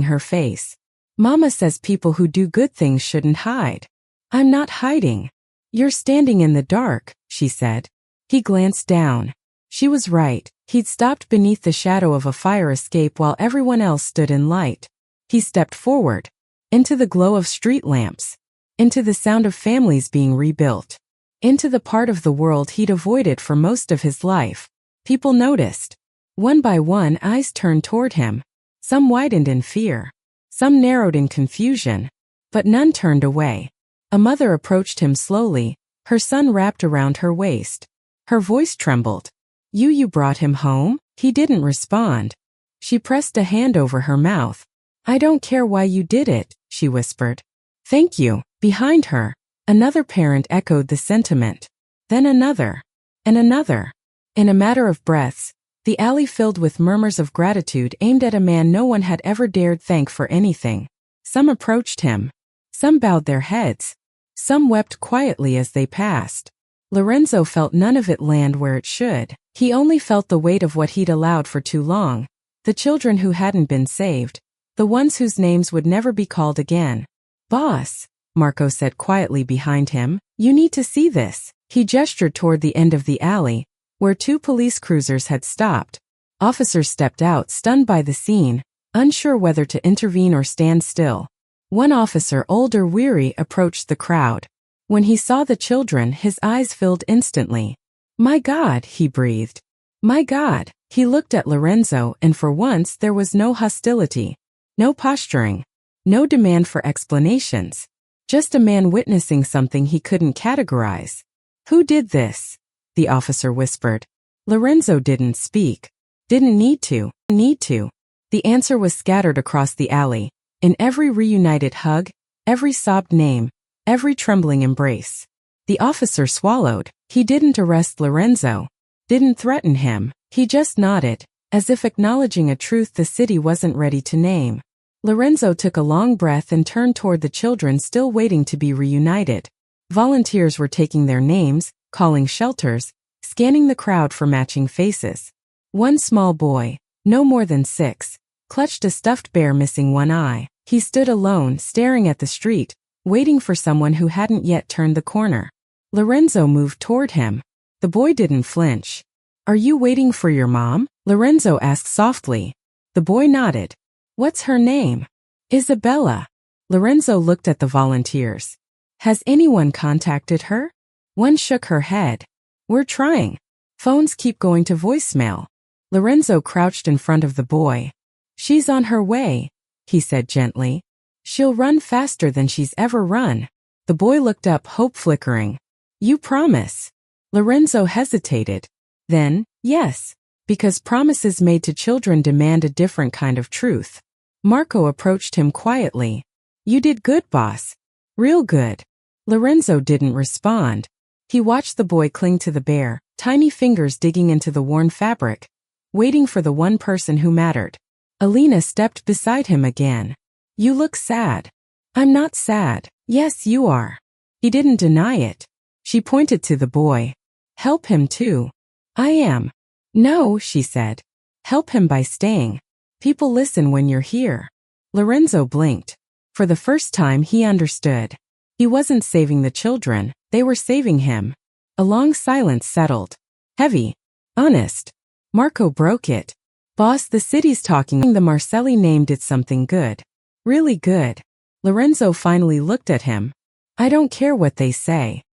her face. "Mama says people who do good things shouldn't hide." "I'm not hiding. You're standing in the dark," she said. He glanced down. She was right. He'd stopped beneath the shadow of a fire escape while everyone else stood in light. He stepped forward, into the glow of street lamps, into the sound of families being rebuilt, into the part of the world he'd avoided for most of his life. People noticed. One by one, eyes turned toward him. Some widened in fear, some narrowed in confusion, but none turned away. A mother approached him slowly, her son wrapped around her waist. Her voice trembled. You brought him home?" He didn't respond. She pressed a hand over her mouth. "I don't care why you did it," she whispered. "Thank you." Behind her, another parent echoed the sentiment. Then another, and another. In a matter of breaths, the alley filled with murmurs of gratitude aimed at a man no one had ever dared thank for anything. Some approached him. Some bowed their heads. Some wept quietly as they passed. Lorenzo felt none of it land where it should. He only felt the weight of what he'd allowed for too long. The children who hadn't been saved. The ones whose names would never be called again. "Boss," Marco said quietly behind him, "you need to see this." He gestured toward the end of the alley, where 2 police cruisers had stopped. Officers stepped out, stunned by the scene, unsure whether to intervene or stand still. One officer, old or weary, approached the crowd. When he saw the children, his eyes filled instantly. "My God," he breathed. "My God." He looked at Lorenzo, and for once there was no hostility, no posturing, no demand for explanations. Just a man witnessing something he couldn't categorize. "Who did this?" the officer whispered. Lorenzo didn't speak. Didn't need to. The answer was scattered across the alley, in every reunited hug, every sobbed name, every trembling embrace. The officer swallowed. He didn't arrest Lorenzo, didn't threaten him. He just nodded, as if acknowledging a truth the city wasn't ready to name. Lorenzo took a long breath and turned toward the children still waiting to be reunited. Volunteers were taking their names, calling shelters, scanning the crowd for matching faces. One small boy, no more than 6, clutched a stuffed bear missing one eye. He stood alone, staring at the street, waiting for someone who hadn't yet turned the corner. Lorenzo moved toward him. The boy didn't flinch. "Are you waiting for your mom?" Lorenzo asked softly. The boy nodded. "What's her name?" "Isabella." Lorenzo looked at the volunteers. "Has anyone contacted her?" One shook her head. "We're trying. Phones keep going to voicemail." Lorenzo crouched in front of the boy. "She's on her way," he said gently. "She'll run faster than she's ever run." The boy looked up, hope flickering. "You promise?" Lorenzo hesitated. Then, yes, because promises made to children demand a different kind of truth. Marco approached him quietly. "You did good, boss. Real good." Lorenzo didn't respond. He watched the boy cling to the bear, tiny fingers digging into the worn fabric, waiting for the one person who mattered. Alina stepped beside him again. "You look sad." "I'm not sad." "Yes, you are." He didn't deny it. She pointed to the boy. "Help him too." "I am." "No," she said. "Help him by staying. People listen when you're here." Lorenzo blinked. For the first time he understood. He wasn't saving the children, they were saving him. A long silence settled. Heavy. Honest. Marco broke it. "Boss, the city's talking." The Marcelli name did something good. Really good. Lorenzo finally looked at him. "I don't care what they say."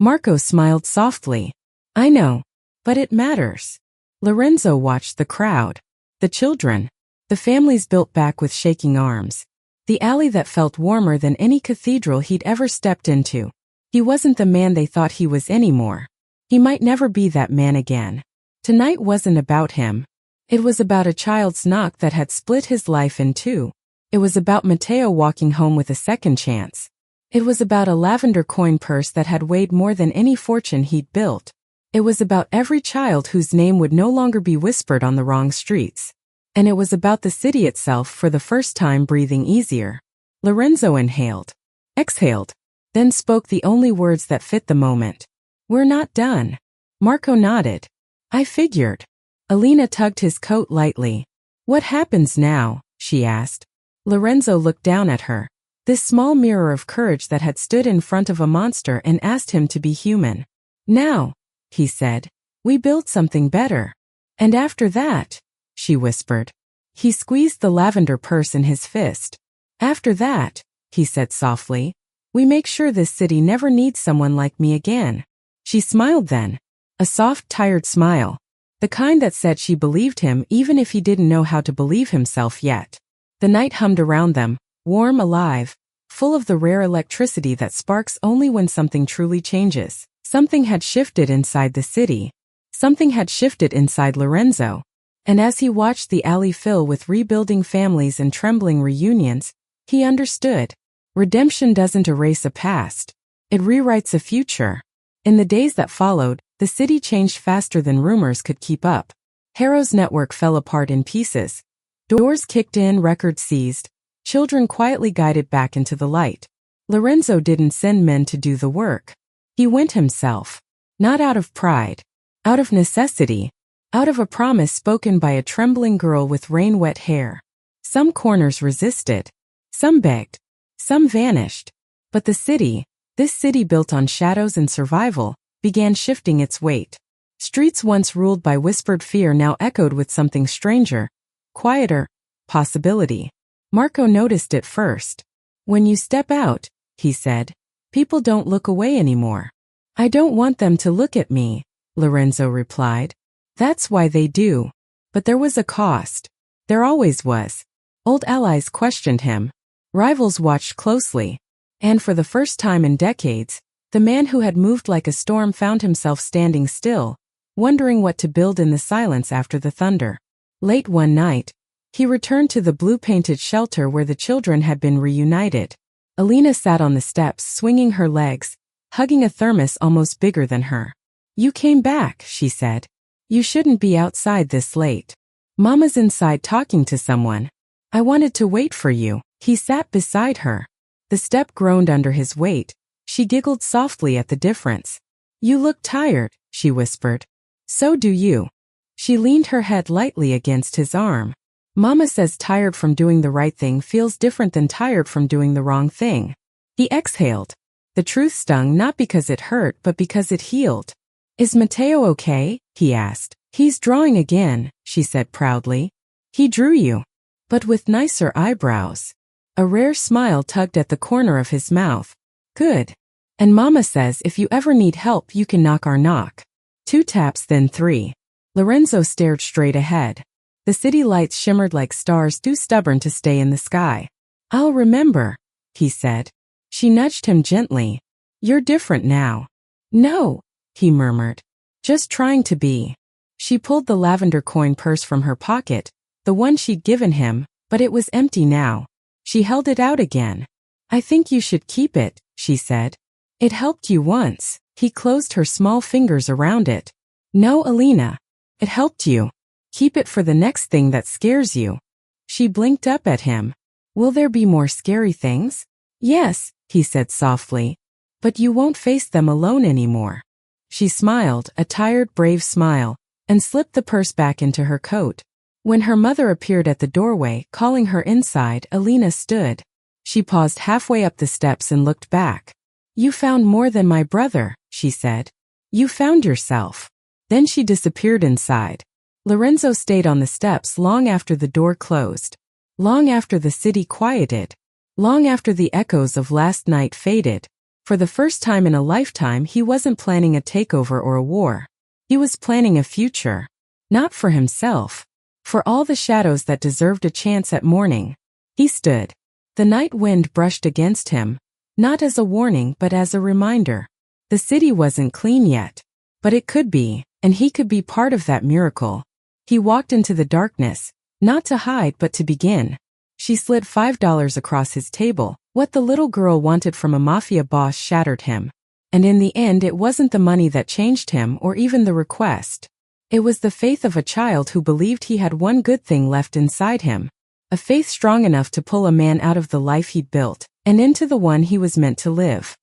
Marco smiled softly. "I know. But it matters." Lorenzo watched the crowd. The children. The families built back with shaking arms. The alley that felt warmer than any cathedral he'd ever stepped into. He wasn't the man they thought he was anymore. He might never be that man again. Tonight wasn't about him. It was about a child's knock that had split his life in two. It was about Matteo walking home with a second chance. It was about a lavender coin purse that had weighed more than any fortune he'd built. It was about every child whose name would no longer be whispered on the wrong streets. And it was about the city itself for the first time breathing easier. Lorenzo inhaled, exhaled, then spoke the only words that fit the moment. "We're not done." Marco nodded. "I figured." Alina tugged his coat lightly. "What happens now?" she asked. Lorenzo looked down at her, this small mirror of courage that had stood in front of a monster and asked him to be human. "Now," he said, "we build something better. And after that," she whispered. He squeezed the lavender purse in his fist. "After that," he said softly, "we make sure this city never needs someone like me again." She smiled then, a soft, tired smile, the kind that said she believed him even if he didn't know how to believe himself yet. The night hummed around them, warm, alive, full of the rare electricity that sparks only when something truly changes. Something had shifted inside the city. Something had shifted inside Lorenzo. And as he watched the alley fill with rebuilding families and trembling reunions, he understood. Redemption doesn't erase a past. It rewrites a future. In the days that followed, the city changed faster than rumors could keep up. Harrow's network fell apart in pieces. Doors kicked in, records seized. Children quietly guided back into the light. Lorenzo didn't send men to do the work. He went himself. Not out of pride. Out of necessity. Out of a promise spoken by a trembling girl with rain-wet hair. Some corners resisted. Some begged. Some vanished. But the city, this city built on shadows and survival, began shifting its weight. Streets once ruled by whispered fear now echoed with something stranger, quieter, possibility. Marco noticed it first. "When you step out," he said, "people don't look away anymore." "I don't want them to look at me," Lorenzo replied. "That's why they do." But there was a cost. There always was. Old allies questioned him. Rivals watched closely. And for the first time in decades, the man who had moved like a storm found himself standing still, wondering what to build in the silence after the thunder. Late one night, he returned to the blue-painted shelter where the children had been reunited. Alina sat on the steps, swinging her legs, hugging a thermos almost bigger than her. "You came back," she said. "You shouldn't be outside this late. Mama's inside talking to someone. I wanted to wait for you." He sat beside her. The step groaned under his weight. She giggled softly at the difference. "You look tired," she whispered. "So do you." She leaned her head lightly against his arm. "Mama says tired from doing the right thing feels different than tired from doing the wrong thing." He exhaled. The truth stung not because it hurt but because it healed. "Is Mateo okay?" he asked. "He's drawing again," she said proudly. "He drew you." But with nicer eyebrows. A rare smile tugged at the corner of his mouth. "Good. And Mama says if you ever need help you can knock our knock." 2 taps, then 3. Lorenzo stared straight ahead. The city lights shimmered like stars too stubborn to stay in the sky. "I'll remember," he said. She nudged him gently. "You're different now." "No," he murmured. "Just trying to be." She pulled the lavender coin purse from her pocket, the one she'd given him, but it was empty now. She held it out again. "I think you should keep it," she said. "It helped you once." He closed her small fingers around it. "No, Alina. It helped you. Keep it for the next thing that scares you." She blinked up at him. "Will there be more scary things?" "Yes," he said softly. "But you won't face them alone anymore." She smiled, a tired, brave smile, and slipped the purse back into her coat. When her mother appeared at the doorway, calling her inside, Alina stood. She paused halfway up the steps and looked back. "You found more than my brother," she said. "You found yourself." Then she disappeared inside. Lorenzo stayed on the steps long after the door closed. Long after the city quieted. Long after the echoes of last night faded. For the first time in a lifetime he wasn't planning a takeover or a war. He was planning a future. Not for himself. For all the shadows that deserved a chance at morning. He stood. The night wind brushed against him, not as a warning but as a reminder. The city wasn't clean yet. But it could be, and he could be part of that miracle. He walked into the darkness, not to hide but to begin. She slid $5 across his table. What the little girl wanted from a mafia boss shattered him. And in the end, it wasn't the money that changed him or even the request. It was the faith of a child who believed he had one good thing left inside him. A faith strong enough to pull a man out of the life he'd built and into the one he was meant to live.